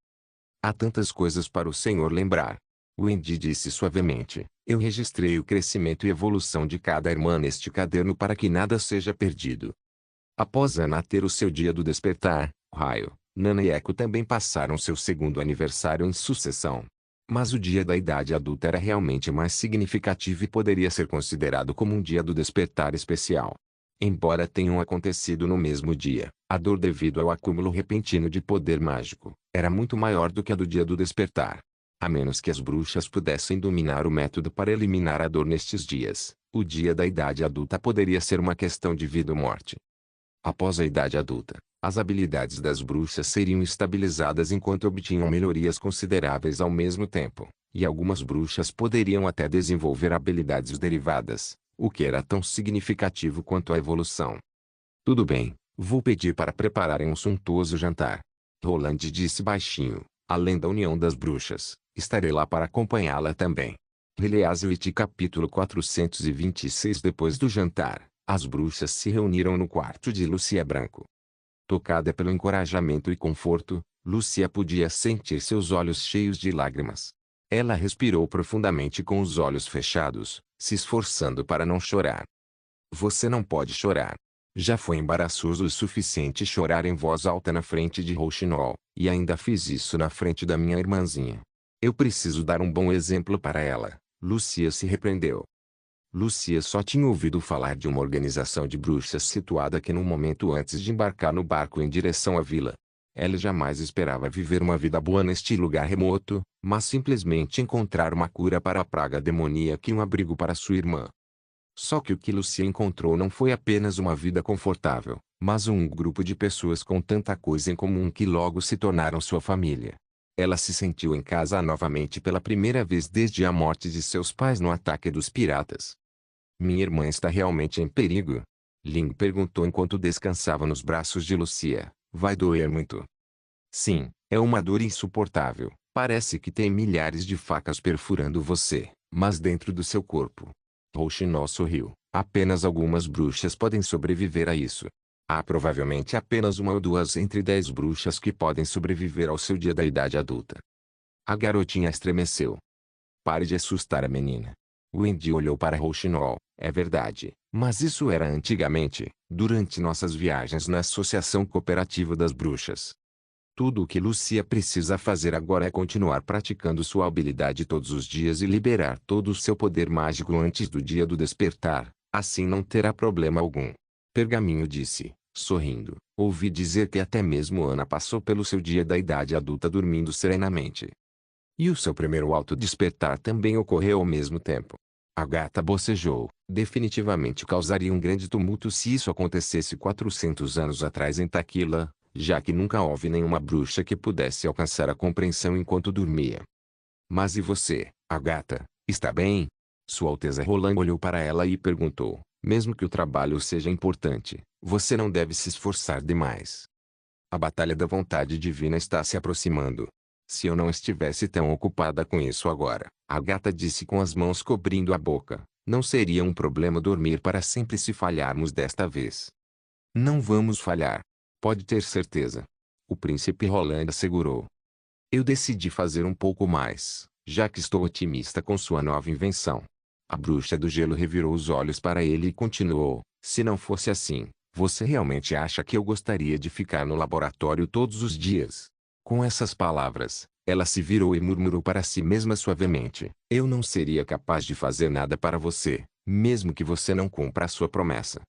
Há tantas coisas para o senhor lembrar. Wendy disse suavemente. Eu registrei o crescimento e evolução de cada irmã neste caderno para que nada seja perdido. Após Ana ter o seu dia do despertar, Raio, Nana e Eco também passaram seu segundo aniversário em sucessão. Mas o dia da idade adulta era realmente mais significativo e poderia ser considerado como um dia do despertar especial. Embora tenham acontecido no mesmo dia, a dor devido ao acúmulo repentino de poder mágico era muito maior do que a do dia do despertar. A menos que as bruxas pudessem dominar o método para eliminar a dor nestes dias, o dia da idade adulta poderia ser uma questão de vida ou morte. Após a idade adulta, as habilidades das bruxas seriam estabilizadas enquanto obtinham melhorias consideráveis ao mesmo tempo, e algumas bruxas poderiam até desenvolver habilidades derivadas, o que era tão significativo quanto a evolução. Tudo bem, vou pedir para prepararem um suntuoso jantar. Roland disse baixinho, além da União das Bruxas, estarei lá para acompanhá-la também. Heliaswit capítulo 426. Depois do jantar, as bruxas se reuniram no quarto de Lucia Branco. Tocada pelo encorajamento e conforto, Lucia podia sentir seus olhos cheios de lágrimas. Ela respirou profundamente com os olhos fechados, se esforçando para não chorar. Você não pode chorar. Já foi embaraçoso o suficiente chorar em voz alta na frente de Rouxinol, e ainda fiz isso na frente da minha irmãzinha. Eu preciso dar um bom exemplo para ela, Lucia se repreendeu. Lucia só tinha ouvido falar de uma organização de bruxas situada aqui no momento antes de embarcar no barco em direção à vila. Ela jamais esperava viver uma vida boa neste lugar remoto, mas simplesmente encontrar uma cura para a praga demoníaca e um abrigo para sua irmã. Só que o que Lucia encontrou não foi apenas uma vida confortável, mas um grupo de pessoas com tanta coisa em comum que logo se tornaram sua família. Ela se sentiu em casa novamente pela primeira vez desde a morte de seus pais no ataque dos piratas. Minha irmã está realmente em perigo? Ling perguntou enquanto descansava nos braços de Lucia. Vai doer muito? Sim, é uma dor insuportável. Parece que tem milhares de facas perfurando você, mas dentro do seu corpo. Rouxinol sorriu. Apenas algumas bruxas podem sobreviver a isso. Há provavelmente apenas uma ou duas entre 10 bruxas que podem sobreviver ao seu dia da idade adulta. A garotinha estremeceu. Pare de assustar a menina. Wendy olhou para Rouxinol. É verdade, mas isso era antigamente, durante nossas viagens na Associação Cooperativa das Bruxas. Tudo o que Lucia precisa fazer agora é continuar praticando sua habilidade todos os dias e liberar todo o seu poder mágico antes do dia do despertar, assim não terá problema algum. Pergaminho disse, sorrindo. Ouvi dizer que até mesmo Ana passou pelo seu dia da idade adulta dormindo serenamente. E o seu primeiro auto-despertar também ocorreu ao mesmo tempo. A gata bocejou. Definitivamente causaria um grande tumulto se isso acontecesse 400 anos atrás em Taquila, já que nunca houve nenhuma bruxa que pudesse alcançar a compreensão enquanto dormia. Mas e você, a gata, está bem? Sua Alteza Roland olhou para ela e perguntou, mesmo que o trabalho seja importante, você não deve se esforçar demais. A batalha da vontade divina está se aproximando. Se eu não estivesse tão ocupada com isso agora, a gata disse com as mãos cobrindo a boca, não seria um problema dormir para sempre se falharmos desta vez. Não vamos falhar. Pode ter certeza. O príncipe Roland assegurou. Eu decidi fazer um pouco mais, já que estou otimista com sua nova invenção. A bruxa do gelo revirou os olhos para ele e continuou, se não fosse assim, você realmente acha que eu gostaria de ficar no laboratório todos os dias? Com essas palavras, ela se virou e murmurou para si mesma suavemente. Eu não seria capaz de fazer nada para você, mesmo que você não cumpra a sua promessa.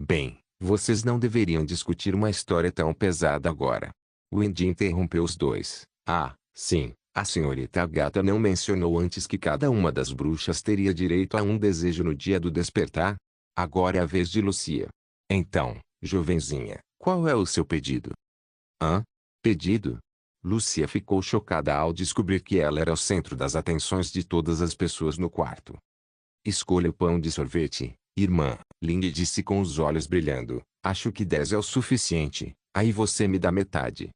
Bem, vocês não deveriam discutir uma história tão pesada agora. Wendy interrompeu os dois. Ah, sim, a senhorita Agatha não mencionou antes que cada uma das bruxas teria direito a um desejo no dia do despertar? Agora é a vez de Lucia. Então, jovenzinha, qual é o seu pedido? Hã? Pedido? Lucia ficou chocada ao descobrir que ela era o centro das atenções de todas as pessoas no quarto. Escolha o pão de sorvete, irmã, Ling disse com os olhos brilhando. Acho que 10 é o suficiente, aí você me dá metade.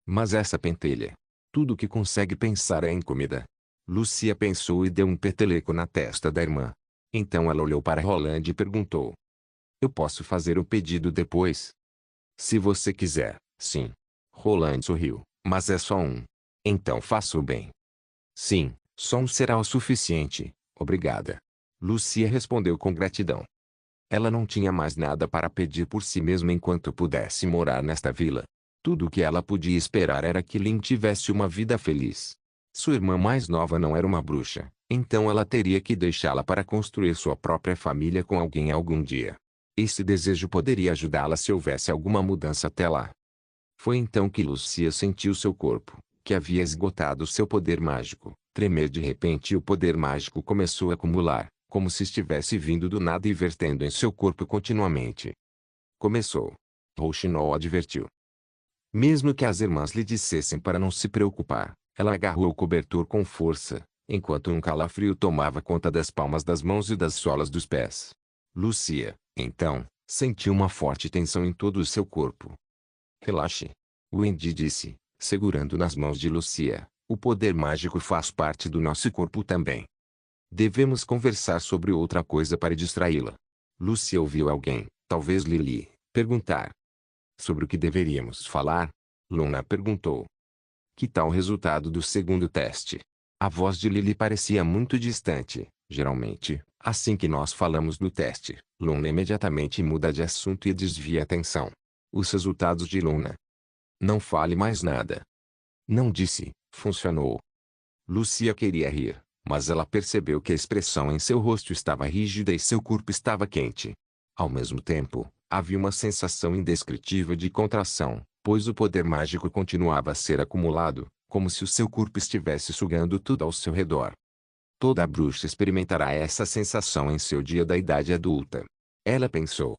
Mas essa pentelha. Tudo que consegue pensar é em comida. Lucia pensou e deu um peteleco na testa da irmã. Então ela olhou para Roland e perguntou. Eu posso fazer o pedido depois? Se você quiser, sim. Roland sorriu, mas é só um. Então faça o bem. Sim, só um será o suficiente, obrigada. Lucia respondeu com gratidão. Ela não tinha mais nada para pedir por si mesma enquanto pudesse morar nesta vila. Tudo o que ela podia esperar era que Lynn tivesse uma vida feliz. Sua irmã mais nova não era uma bruxa, então ela teria que deixá-la para construir sua própria família com alguém algum dia. Esse desejo poderia ajudá-la se houvesse alguma mudança até lá. Foi então que Lucia sentiu seu corpo, que havia esgotado seu poder mágico, tremer de repente e o poder mágico começou a acumular, como se estivesse vindo do nada e vertendo em seu corpo continuamente. Começou. Rouxinol advertiu. Mesmo que as irmãs lhe dissessem para não se preocupar, ela agarrou o cobertor com força, enquanto um calafrio tomava conta das palmas das mãos e das solas dos pés. Lucia, então, sentiu uma forte tensão em todo o seu corpo. Relaxe. Wendy disse, segurando nas mãos de Lucia. O poder mágico faz parte do nosso corpo também. Devemos conversar sobre outra coisa para distraí-la. Lucia ouviu alguém, talvez Lily, perguntar. Sobre o que deveríamos falar? Luna perguntou. Que tal o resultado do segundo teste? A voz de Lily parecia muito distante. Geralmente, assim que nós falamos do teste, Luna imediatamente muda de assunto e desvia a atenção. Os resultados de Luna. Não fale mais nada. Não disse, funcionou. Lucia queria rir, mas ela percebeu que a expressão em seu rosto estava rígida e seu corpo estava quente. Ao mesmo tempo, havia uma sensação indescritível de contração, pois o poder mágico continuava a ser acumulado, como se o seu corpo estivesse sugando tudo ao seu redor. Toda bruxa experimentará essa sensação em seu dia da idade adulta. Ela pensou.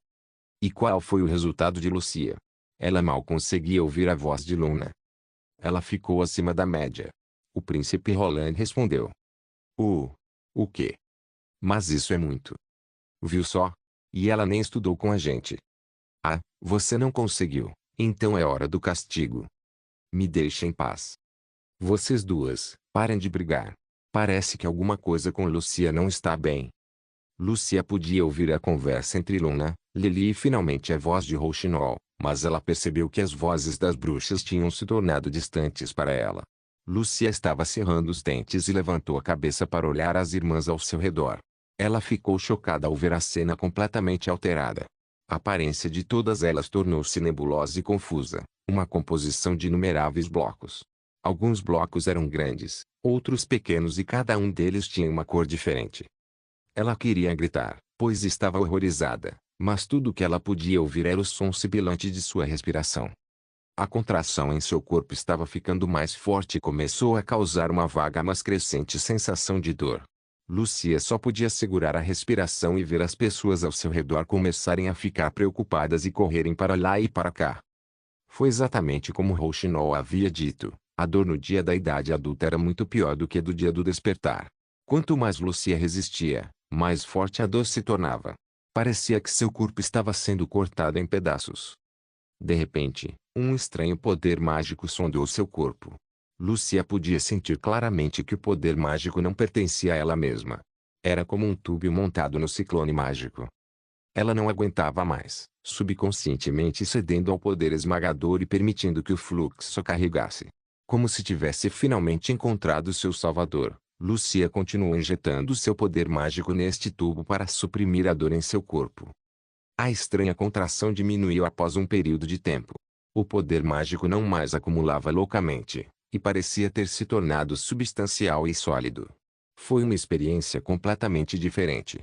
E qual foi o resultado de Lucia? Ela mal conseguia ouvir a voz de Luna. Ela ficou acima da média. O príncipe Roland respondeu. O quê? Mas isso é muito. Viu só? E ela nem estudou com a gente. Ah, você não conseguiu, então é hora do castigo. Me deixe em paz. Vocês duas, parem de brigar. Parece que alguma coisa com Lucia não está bem. Lucia podia ouvir a conversa entre Luna, Lily e finalmente a voz de Rouxinol, mas ela percebeu que as vozes das bruxas tinham se tornado distantes para ela. Lucia estava cerrando os dentes e levantou a cabeça para olhar as irmãs ao seu redor. Ela ficou chocada ao ver a cena completamente alterada. A aparência de todas elas tornou-se nebulosa e confusa, uma composição de inumeráveis blocos. Alguns blocos eram grandes, outros pequenos e cada um deles tinha uma cor diferente. Ela queria gritar, pois estava horrorizada, mas tudo o que ela podia ouvir era o som sibilante de sua respiração. A contração em seu corpo estava ficando mais forte e começou a causar uma vaga mas crescente sensação de dor. Lucia só podia segurar a respiração e ver as pessoas ao seu redor começarem a ficar preocupadas e correrem para lá e para cá. Foi exatamente como Rouxinol havia dito, a dor no dia da idade adulta era muito pior do que a do dia do despertar. Quanto mais Lucia resistia, mais forte a dor se tornava. Parecia que seu corpo estava sendo cortado em pedaços. De repente, um estranho poder mágico sondou seu corpo. Lucia podia sentir claramente que o poder mágico não pertencia a ela mesma. Era como um tubo montado no ciclone mágico. Ela não aguentava mais, subconscientemente cedendo ao poder esmagador e permitindo que o fluxo carregasse. Como se tivesse finalmente encontrado seu salvador, Lucia continuou injetando seu poder mágico neste tubo para suprimir a dor em seu corpo. A estranha contração diminuiu após um período de tempo. O poder mágico não mais acumulava loucamente, e parecia ter se tornado substancial e sólido. Foi uma experiência completamente diferente.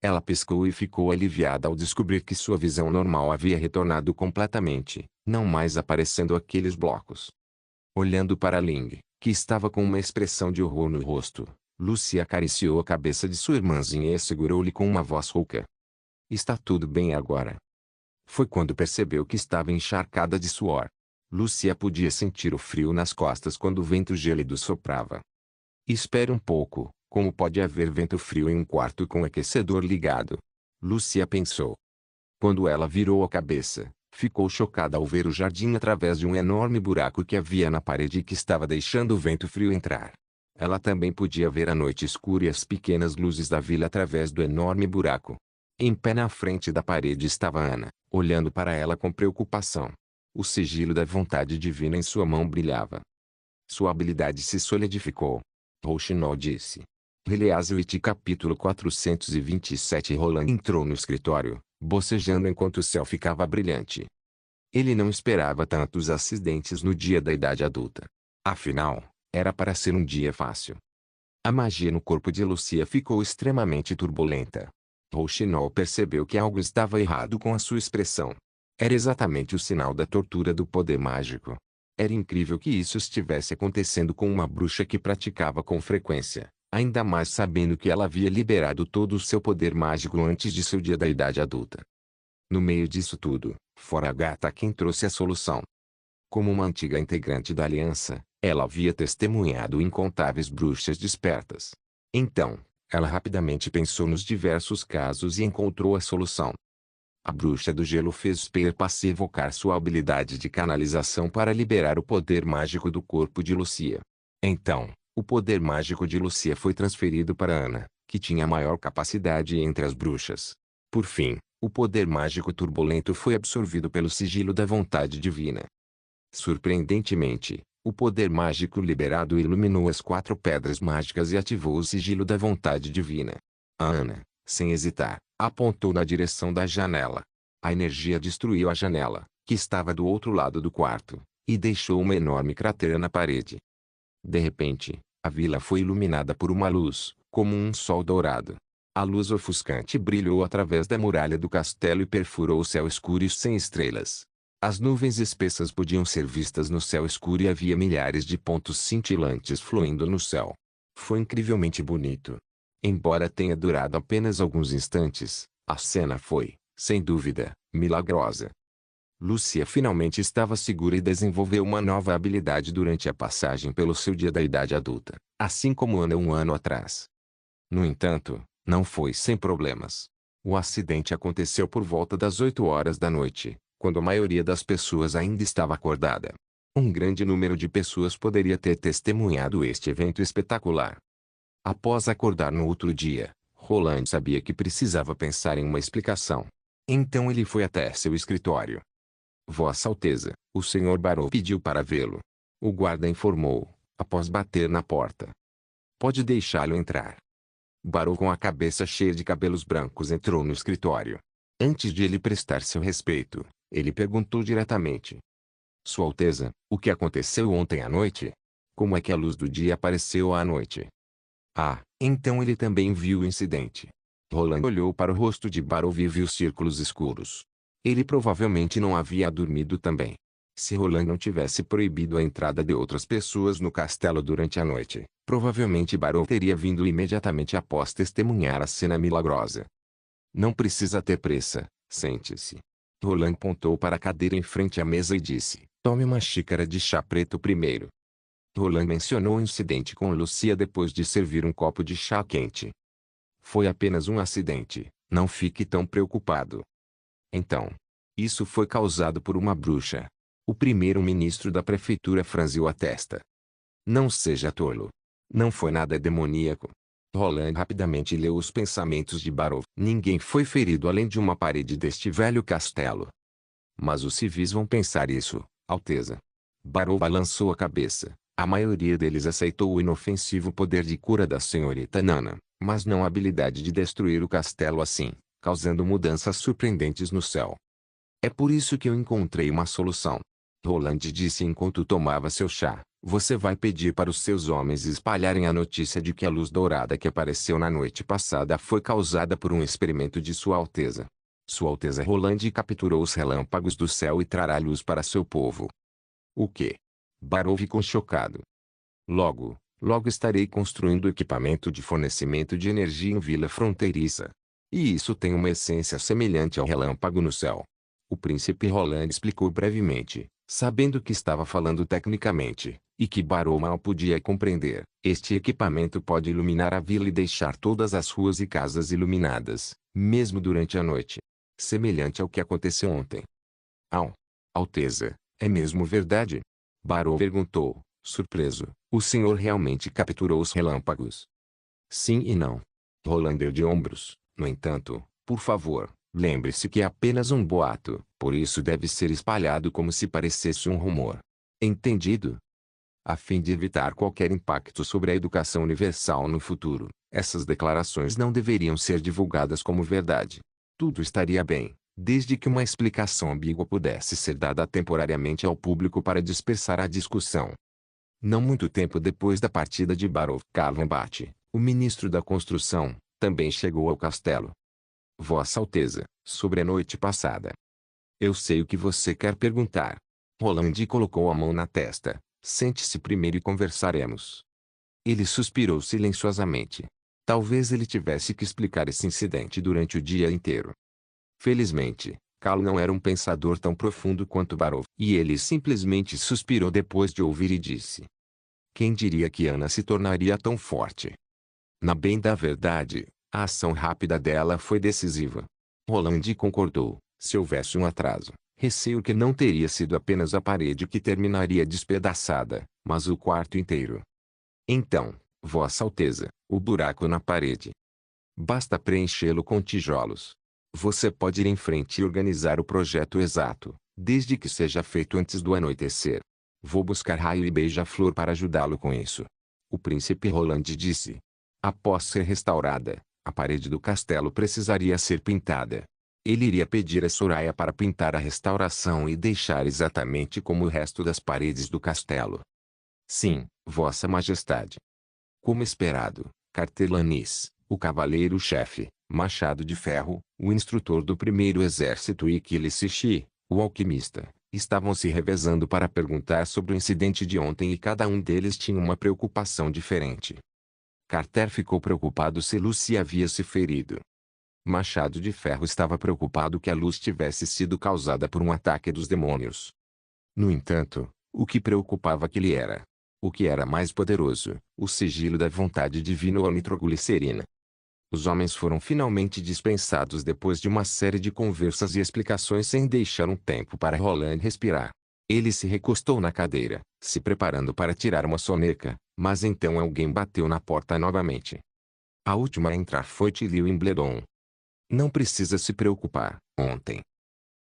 Ela piscou e ficou aliviada ao descobrir que sua visão normal havia retornado completamente, não mais aparecendo aqueles blocos. Olhando para Ling, que estava com uma expressão de horror no rosto, Lucy acariciou a cabeça de sua irmãzinha e segurou-lhe com uma voz rouca. Está tudo bem agora. Foi quando percebeu que estava encharcada de suor. Lucia podia sentir o frio nas costas quando o vento gélido soprava. Espere um pouco, como pode haver vento frio em um quarto com o aquecedor ligado? Lucia pensou. Quando ela virou a cabeça, ficou chocada ao ver o jardim através de um enorme buraco que havia na parede e que estava deixando o vento frio entrar. Ela também podia ver a noite escura e as pequenas luzes da vila através do enorme buraco. Em pé na frente da parede estava Ana, olhando para ela com preocupação. O sigilo da vontade divina em sua mão brilhava. Sua habilidade se solidificou. Rouxinol disse. Heliaswit capítulo 427. Roland entrou no escritório, bocejando enquanto o céu ficava brilhante. Ele não esperava tantos acidentes no dia da idade adulta. Afinal, era para ser um dia fácil. A magia no corpo de Lucia ficou extremamente turbulenta. Rouxinol percebeu que algo estava errado com a sua expressão. Era exatamente o sinal da tortura do poder mágico. Era incrível que isso estivesse acontecendo com uma bruxa que praticava com frequência, ainda mais sabendo que ela havia liberado todo o seu poder mágico antes de seu dia da idade adulta. No meio disso tudo, fora a gata quem trouxe a solução. Como uma antiga integrante da aliança, ela havia testemunhado incontáveis bruxas despertas. Então, ela rapidamente pensou nos diversos casos e encontrou a solução. A bruxa do gelo fez Spearpass evocar sua habilidade de canalização para liberar o poder mágico do corpo de Lucia. Então, o poder mágico de Lucia foi transferido para Ana, que tinha maior capacidade entre as bruxas. Por fim, o poder mágico turbulento foi absorvido pelo sigilo da vontade divina. Surpreendentemente, o poder mágico liberado iluminou as 4 pedras mágicas e ativou o sigilo da vontade divina. A Ana, sem hesitar, apontou na direção da janela. A energia destruiu a janela, que estava do outro lado do quarto, e deixou uma enorme cratera na parede. De repente, a vila foi iluminada por uma luz, como um sol dourado. A luz ofuscante brilhou através da muralha do castelo e perfurou o céu escuro e sem estrelas. As nuvens espessas podiam ser vistas no céu escuro e havia milhares de pontos cintilantes fluindo no céu. Foi incrivelmente bonito. Embora tenha durado apenas alguns instantes, a cena foi, sem dúvida, milagrosa. Lucia finalmente estava segura e desenvolveu uma nova habilidade durante a passagem pelo seu dia da idade adulta, assim como Ana um ano atrás. No entanto, não foi sem problemas. O acidente aconteceu por volta das 8 horas da noite, quando a maioria das pessoas ainda estava acordada. Um grande número de pessoas poderia ter testemunhado este evento espetacular. Após acordar no outro dia, Roland sabia que precisava pensar em uma explicação. Então ele foi até seu escritório. Vossa Alteza, o Sr. Barrow pediu para vê-lo. O guarda informou, após bater na porta. Pode deixá-lo entrar. Barrow, com a cabeça cheia de cabelos brancos, entrou no escritório. Antes de ele prestar seu respeito, ele perguntou diretamente. Sua Alteza, o que aconteceu ontem à noite? Como é que a luz do dia apareceu à noite? Ah, então ele também viu o incidente. Roland olhou para o rosto de Barrow e viu círculos escuros. Ele provavelmente não havia dormido também. Se Roland não tivesse proibido a entrada de outras pessoas no castelo durante a noite, provavelmente Barrow teria vindo imediatamente após testemunhar a cena milagrosa. Não precisa ter pressa, sente-se. Roland apontou para a cadeira em frente à mesa e disse, tome uma xícara de chá preto primeiro. Roland mencionou o incidente com Lucia depois de servir um copo de chá quente. Foi apenas um acidente, não fique tão preocupado. Então, isso foi causado por uma bruxa. O primeiro-ministro da prefeitura franziu a testa. Não seja tolo. Não foi nada demoníaco. Roland rapidamente leu os pensamentos de Barrow. Ninguém foi ferido além de uma parede deste velho castelo. Mas os civis vão pensar isso, Alteza. Barrow balançou a cabeça. A maioria deles aceitou o inofensivo poder de cura da senhorita Nana, mas não a habilidade de destruir o castelo assim, causando mudanças surpreendentes no céu. É por isso que eu encontrei uma solução. Roland disse enquanto tomava seu chá. Você vai pedir para os seus homens espalharem a notícia de que a luz dourada que apareceu na noite passada foi causada por um experimento de Sua Alteza. Sua Alteza Roland capturou os relâmpagos do céu e trará luz para seu povo. O quê? Barrow ficou chocado. Logo estarei construindo equipamento de fornecimento de energia em vila fronteiriça. E isso tem uma essência semelhante ao relâmpago no céu. O príncipe Roland explicou brevemente, sabendo que estava falando tecnicamente, e que Barrow mal podia compreender. Este equipamento pode iluminar a vila e deixar todas as ruas e casas iluminadas, mesmo durante a noite. Semelhante ao que aconteceu ontem. Alteza, é mesmo verdade? Barrow perguntou, surpreso. O senhor realmente capturou os relâmpagos? Sim e não. Roland deu de ombros. No entanto, por favor, lembre-se que é apenas um boato, por isso deve ser espalhado como se parecesse um rumor. Entendido? A fim de evitar qualquer impacto sobre a educação universal no futuro, essas declarações não deveriam ser divulgadas como verdade. Tudo estaria bem, desde que uma explicação ambígua pudesse ser dada temporariamente ao público para dispersar a discussão. Não muito tempo depois da partida de Barrow Calvambat, o ministro da Construção, também chegou ao castelo. Vossa Alteza, sobre a noite passada. Eu sei o que você quer perguntar. Roland colocou a mão na testa. Sente-se primeiro e conversaremos. Ele suspirou silenciosamente. Talvez ele tivesse que explicar esse incidente durante o dia inteiro. Felizmente, Cal não era um pensador tão profundo quanto Barrow, e ele simplesmente suspirou depois de ouvir e disse: quem diria que Ana se tornaria tão forte? Na bem da verdade, a ação rápida dela foi decisiva. Roland concordou. Se houvesse um atraso, receio que não teria sido apenas a parede que terminaria despedaçada, mas o quarto inteiro. Então, Vossa Alteza, o buraco na parede. Basta preenchê-lo com tijolos. Você pode ir em frente e organizar o projeto exato, desde que seja feito antes do anoitecer. Vou buscar Raio e Beija-Flor para ajudá-lo com isso. O príncipe Roland disse. Após ser restaurada, a parede do castelo precisaria ser pintada. Ele iria pedir a Soraya para pintar a restauração e deixar exatamente como o resto das paredes do castelo. Sim, Vossa Majestade. Como esperado, Cartelanis, o cavaleiro-chefe, Machado de Ferro, o instrutor do primeiro exército e Kilisichi, o alquimista, estavam se revezando para perguntar sobre o incidente de ontem e cada um deles tinha uma preocupação diferente. Carter ficou preocupado se Lucy havia se ferido. Machado de Ferro estava preocupado que a luz tivesse sido causada por um ataque dos demônios. No entanto, o que preocupava que ele era, o que era mais poderoso, o sigilo da vontade divina ou a nitroglicerina. Os homens foram finalmente dispensados depois de uma série de conversas e explicações sem deixar um tempo para Roland respirar. Ele se recostou na cadeira, se preparando para tirar uma soneca, mas então alguém bateu na porta novamente. A última a entrar foi Tilly Wimbledon. Não precisa se preocupar, ontem.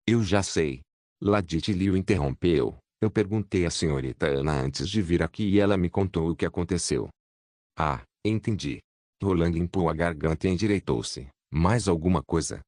Eu já sei. Lady Tilly o interrompeu. Eu perguntei à senhorita Ana antes de vir aqui e ela me contou o que aconteceu. Ah, entendi. Roland limpou a garganta e endireitou-se. Mais alguma coisa?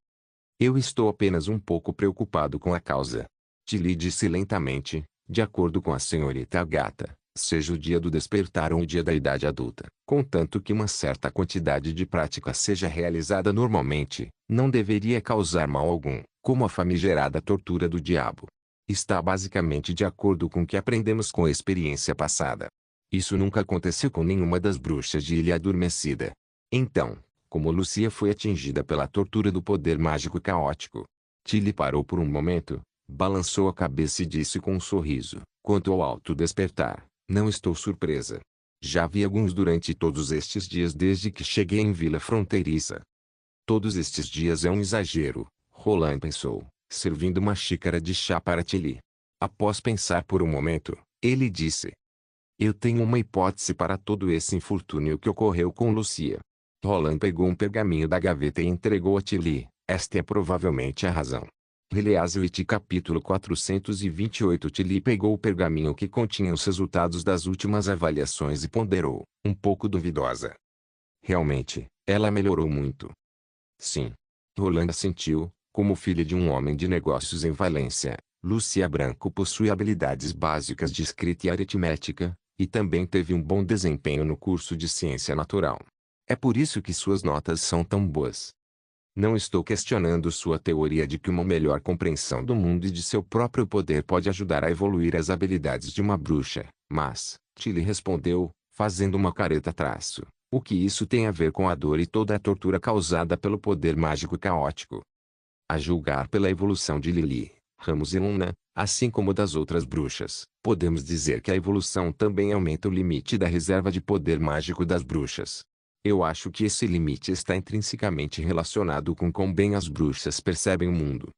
Eu estou apenas um pouco preocupado com a causa. Tilly disse lentamente, de acordo com a senhorita Agatha, seja o dia do despertar ou o dia da idade adulta, contanto que uma certa quantidade de prática seja realizada normalmente, não deveria causar mal algum, como a famigerada tortura do diabo. Está basicamente de acordo com o que aprendemos com a experiência passada. Isso nunca aconteceu com nenhuma das bruxas de Ilha Adormecida. Então, como Lucia foi atingida pela tortura do poder mágico caótico, Tilly parou por um momento, balançou a cabeça e disse com um sorriso, quanto ao alto despertar, não estou surpresa. Já vi alguns durante todos estes dias desde que cheguei em Vila Fronteiriça. Todos estes dias é um exagero, Roland pensou, servindo uma xícara de chá para Tilly. Após pensar por um momento, ele disse: eu tenho uma hipótese para todo esse infortúnio que ocorreu com Lucia. Roland pegou um pergaminho da gaveta e entregou a Tilly. Esta é provavelmente a razão. Heleazwit capítulo 428. Tilly pegou o pergaminho que continha os resultados das últimas avaliações e ponderou, um pouco duvidosa. Realmente, ela melhorou muito. Sim. Roland assentiu, como filha de um homem de negócios em Valência. Lucia Branco possui habilidades básicas de escrita e aritmética, e também teve um bom desempenho no curso de ciência natural. É por isso que suas notas são tão boas. Não estou questionando sua teoria de que uma melhor compreensão do mundo e de seu próprio poder pode ajudar a evoluir as habilidades de uma bruxa, mas, Tilly respondeu, fazendo uma careta traço, o que isso tem a ver com a dor e toda a tortura causada pelo poder mágico caótico? A julgar pela evolução de Lily, Ramos e Luna, assim como das outras bruxas, podemos dizer que a evolução também aumenta o limite da reserva de poder mágico das bruxas. Eu acho que esse limite está intrinsecamente relacionado com quão bem as bruxas percebem o mundo.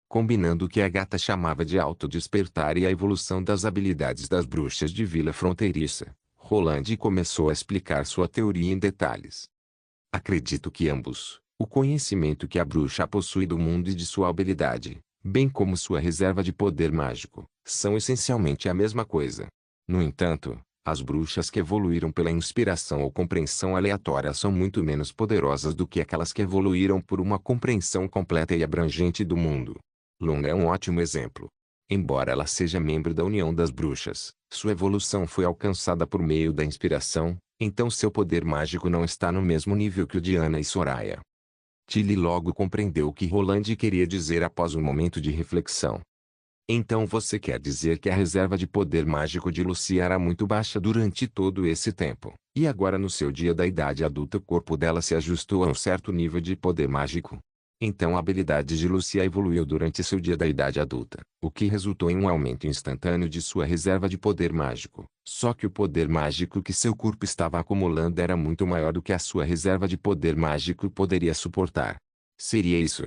Combinando o que a gata chamava de autodespertar e a evolução das habilidades das bruxas de Vila Fronteiriça, Roland começou a explicar sua teoria em detalhes. Acredito que ambos, o conhecimento que a bruxa possui do mundo e de sua habilidade, bem como sua reserva de poder mágico, são essencialmente a mesma coisa. No entanto, as bruxas que evoluíram pela inspiração ou compreensão aleatória são muito menos poderosas do que aquelas que evoluíram por uma compreensão completa e abrangente do mundo. Luna é um ótimo exemplo. Embora ela seja membro da União das Bruxas, sua evolução foi alcançada por meio da inspiração, então seu poder mágico não está no mesmo nível que o de Ana e Soraya. Tilly logo compreendeu o que Roland queria dizer após um momento de reflexão. Então você quer dizer que a reserva de poder mágico de Lucia era muito baixa durante todo esse tempo, e agora no seu dia da idade adulta o corpo dela se ajustou a um certo nível de poder mágico? Então a habilidade de Lucia evoluiu durante seu dia da idade adulta, o que resultou em um aumento instantâneo de sua reserva de poder mágico. Só que o poder mágico que seu corpo estava acumulando era muito maior do que a sua reserva de poder mágico poderia suportar. Seria isso?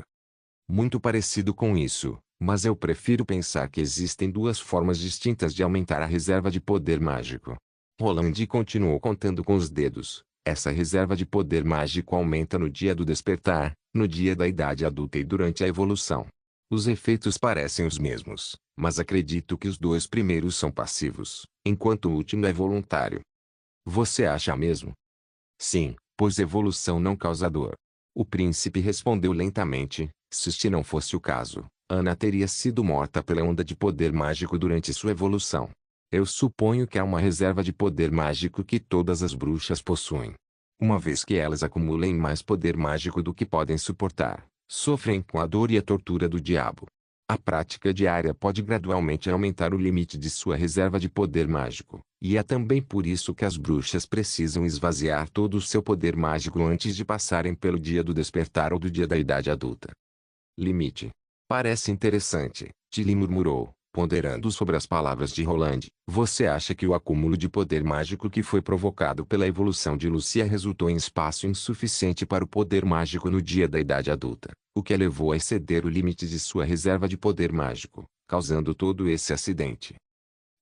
Muito parecido com isso, mas eu prefiro pensar que existem duas formas distintas de aumentar a reserva de poder mágico. Roland continuou contando com os dedos. Essa reserva de poder mágico aumenta no dia do despertar, no dia da idade adulta e durante a evolução. Os efeitos parecem os mesmos, mas acredito que os dois primeiros são passivos, enquanto o último é voluntário. Você acha mesmo? Sim, pois evolução não causa dor. O príncipe respondeu lentamente, se este não fosse o caso, Ana teria sido morta pela onda de poder mágico durante sua evolução. Eu suponho que há uma reserva de poder mágico que todas as bruxas possuem. Uma vez que elas acumulem mais poder mágico do que podem suportar, sofrem com a dor e a tortura do diabo. A prática diária pode gradualmente aumentar o limite de sua reserva de poder mágico, e é também por isso que as bruxas precisam esvaziar todo o seu poder mágico antes de passarem pelo dia do despertar ou do dia da idade adulta. Limite. Parece interessante, Tilly murmurou, ponderando sobre as palavras de Roland. Você acha que o acúmulo de poder mágico que foi provocado pela evolução de Lucia resultou em espaço insuficiente para o poder mágico no dia da idade adulta, o que a levou a exceder o limite de sua reserva de poder mágico, causando todo esse acidente?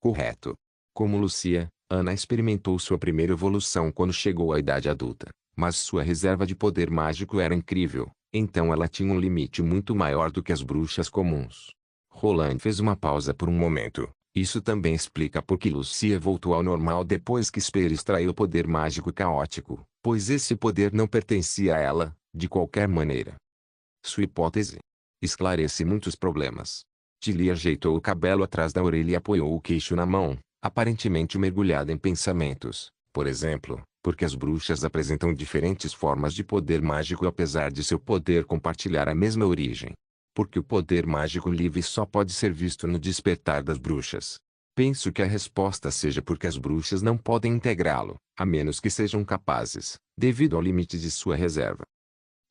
Correto. Como Lucia, Ana experimentou sua primeira evolução quando chegou à idade adulta, mas sua reserva de poder mágico era incrível, então ela tinha um limite muito maior do que as bruxas comuns. Roland fez uma pausa por um momento. Isso também explica por que Lucia voltou ao normal depois que Spear extraiu o poder mágico caótico, pois esse poder não pertencia a ela, de qualquer maneira. Sua hipótese esclarece muitos problemas. Tilly ajeitou o cabelo atrás da orelha e apoiou o queixo na mão, aparentemente mergulhada em pensamentos. Por exemplo, porque as bruxas apresentam diferentes formas de poder mágico apesar de seu poder compartilhar a mesma origem. Porque o poder mágico livre só pode ser visto no despertar das bruxas. Penso que a resposta seja porque as bruxas não podem integrá-lo, a menos que sejam capazes, devido ao limite de sua reserva.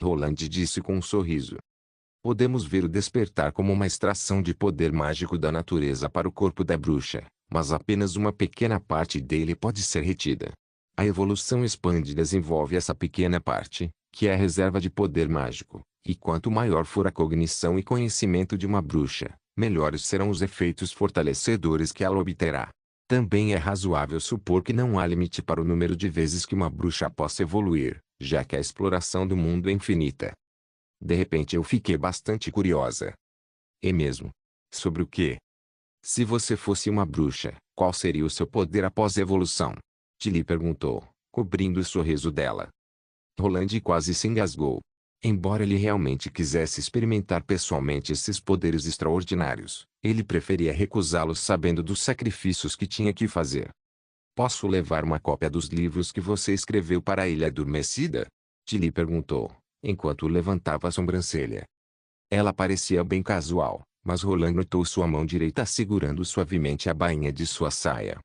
Roland disse com um sorriso. Podemos ver o despertar como uma extração de poder mágico da natureza para o corpo da bruxa, mas apenas uma pequena parte dele pode ser retida. A evolução expande e desenvolve essa pequena parte, que é a reserva de poder mágico, e quanto maior for a cognição e conhecimento de uma bruxa, melhores serão os efeitos fortalecedores que ela obterá. Também é razoável supor que não há limite para o número de vezes que uma bruxa possa evoluir, já que a exploração do mundo é infinita. De repente eu fiquei bastante curiosa. É mesmo? Sobre o quê? Se você fosse uma bruxa, qual seria o seu poder após a evolução? Tilly perguntou, cobrindo o sorriso dela. Roland quase se engasgou. Embora ele realmente quisesse experimentar pessoalmente esses poderes extraordinários, ele preferia recusá-los sabendo dos sacrifícios que tinha que fazer. Posso levar uma cópia dos livros que você escreveu para a Ilha Adormecida? Tilly perguntou, enquanto levantava a sobrancelha. Ela parecia bem casual, mas Roland notou sua mão direita segurando suavemente a bainha de sua saia.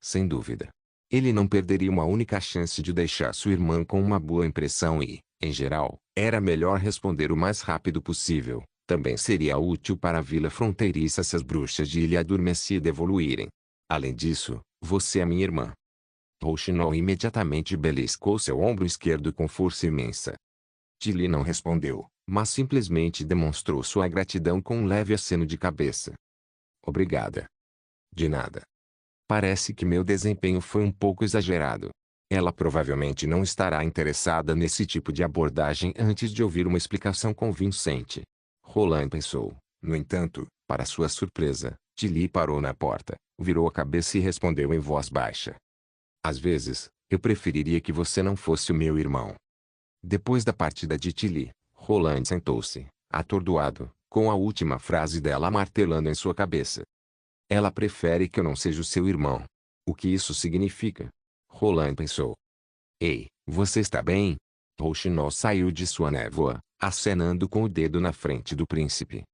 Sem dúvida. Ele não perderia uma única chance de deixar sua irmã com uma boa impressão e, em geral, era melhor responder o mais rápido possível. Também seria útil para a vila fronteiriça se as bruxas de Ilha Adormecida evoluírem. Além disso, você é minha irmã. Rouxinol imediatamente beliscou seu ombro esquerdo com força imensa. Tilly não respondeu, mas simplesmente demonstrou sua gratidão com um leve aceno de cabeça. Obrigada. De nada. Parece que meu desempenho foi um pouco exagerado. Ela provavelmente não estará interessada nesse tipo de abordagem antes de ouvir uma explicação convincente. Roland pensou. No entanto, para sua surpresa, Tilly parou na porta, virou a cabeça e respondeu em voz baixa. Às vezes, eu preferiria que você não fosse o meu irmão. Depois da partida de Tilly, Roland sentou-se, atordoado, com a última frase dela martelando em sua cabeça. Ela prefere que eu não seja o seu irmão. O que isso significa? Roland pensou. Ei, você está bem? Rouxinol saiu de sua névoa, acenando com o dedo na frente do príncipe.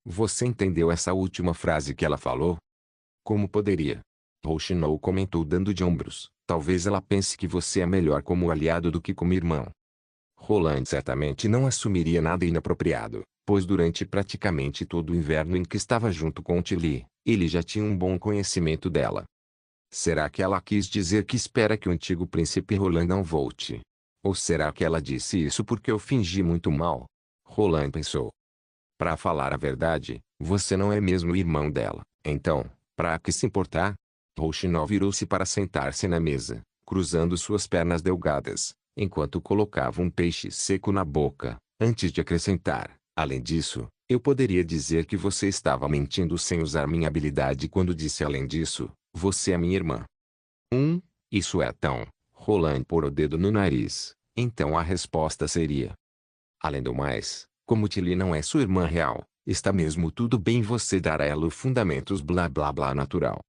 Você entendeu essa última frase que ela falou? Como poderia? Rouxinol comentou dando de ombros. Talvez ela pense que você é melhor como aliado do que como irmão. Roland certamente não assumiria nada inapropriado, pois durante praticamente todo o inverno em que estava junto com Tilly, ele já tinha um bom conhecimento dela. Será que ela quis dizer que espera que o antigo príncipe Roland não volte? Ou será que ela disse isso porque eu fingi muito mal? Roland pensou. Para falar a verdade, você não é mesmo irmão dela. Então, para que se importar? Rouxinol virou-se para sentar-se na mesa, cruzando suas pernas delgadas, enquanto colocava um peixe seco na boca, antes de acrescentar. Além disso, eu poderia dizer que você estava mentindo sem usar minha habilidade quando disse além disso, você é minha irmã. Isso é tão... Roland pôs o dedo no nariz. Então a resposta seria. Além do mais, como Tilly não é sua irmã real, está mesmo tudo bem você dar a ela os fundamentos blá blá blá natural.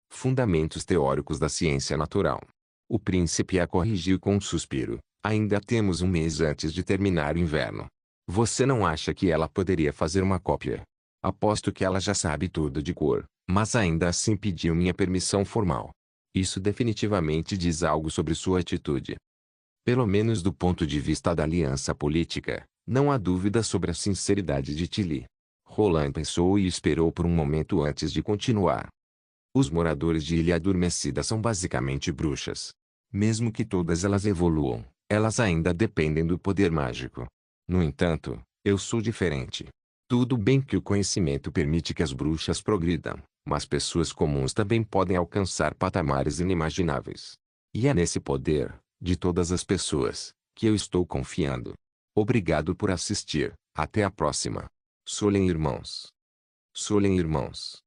Fundamentos teóricos da ciência natural. O príncipe a corrigiu com um suspiro. Ainda temos um mês antes de terminar o inverno. Você não acha que ela poderia fazer uma cópia? Aposto que ela já sabe tudo de cor, mas ainda assim pediu minha permissão formal. Isso definitivamente diz algo sobre sua atitude. Pelo menos do ponto de vista da aliança política, não há dúvida sobre a sinceridade de Tilly. Roland pensou e esperou por um momento antes de continuar. Os moradores de Ilha Adormecida são basicamente bruxas. Mesmo que todas elas evoluam, elas ainda dependem do poder mágico. No entanto, eu sou diferente. Tudo bem que o conhecimento permite que as bruxas progridam, mas pessoas comuns também podem alcançar patamares inimagináveis. E é nesse poder, de todas as pessoas, que eu estou confiando. Obrigado por assistir. Até a próxima. Solen irmãos. Solen irmãos.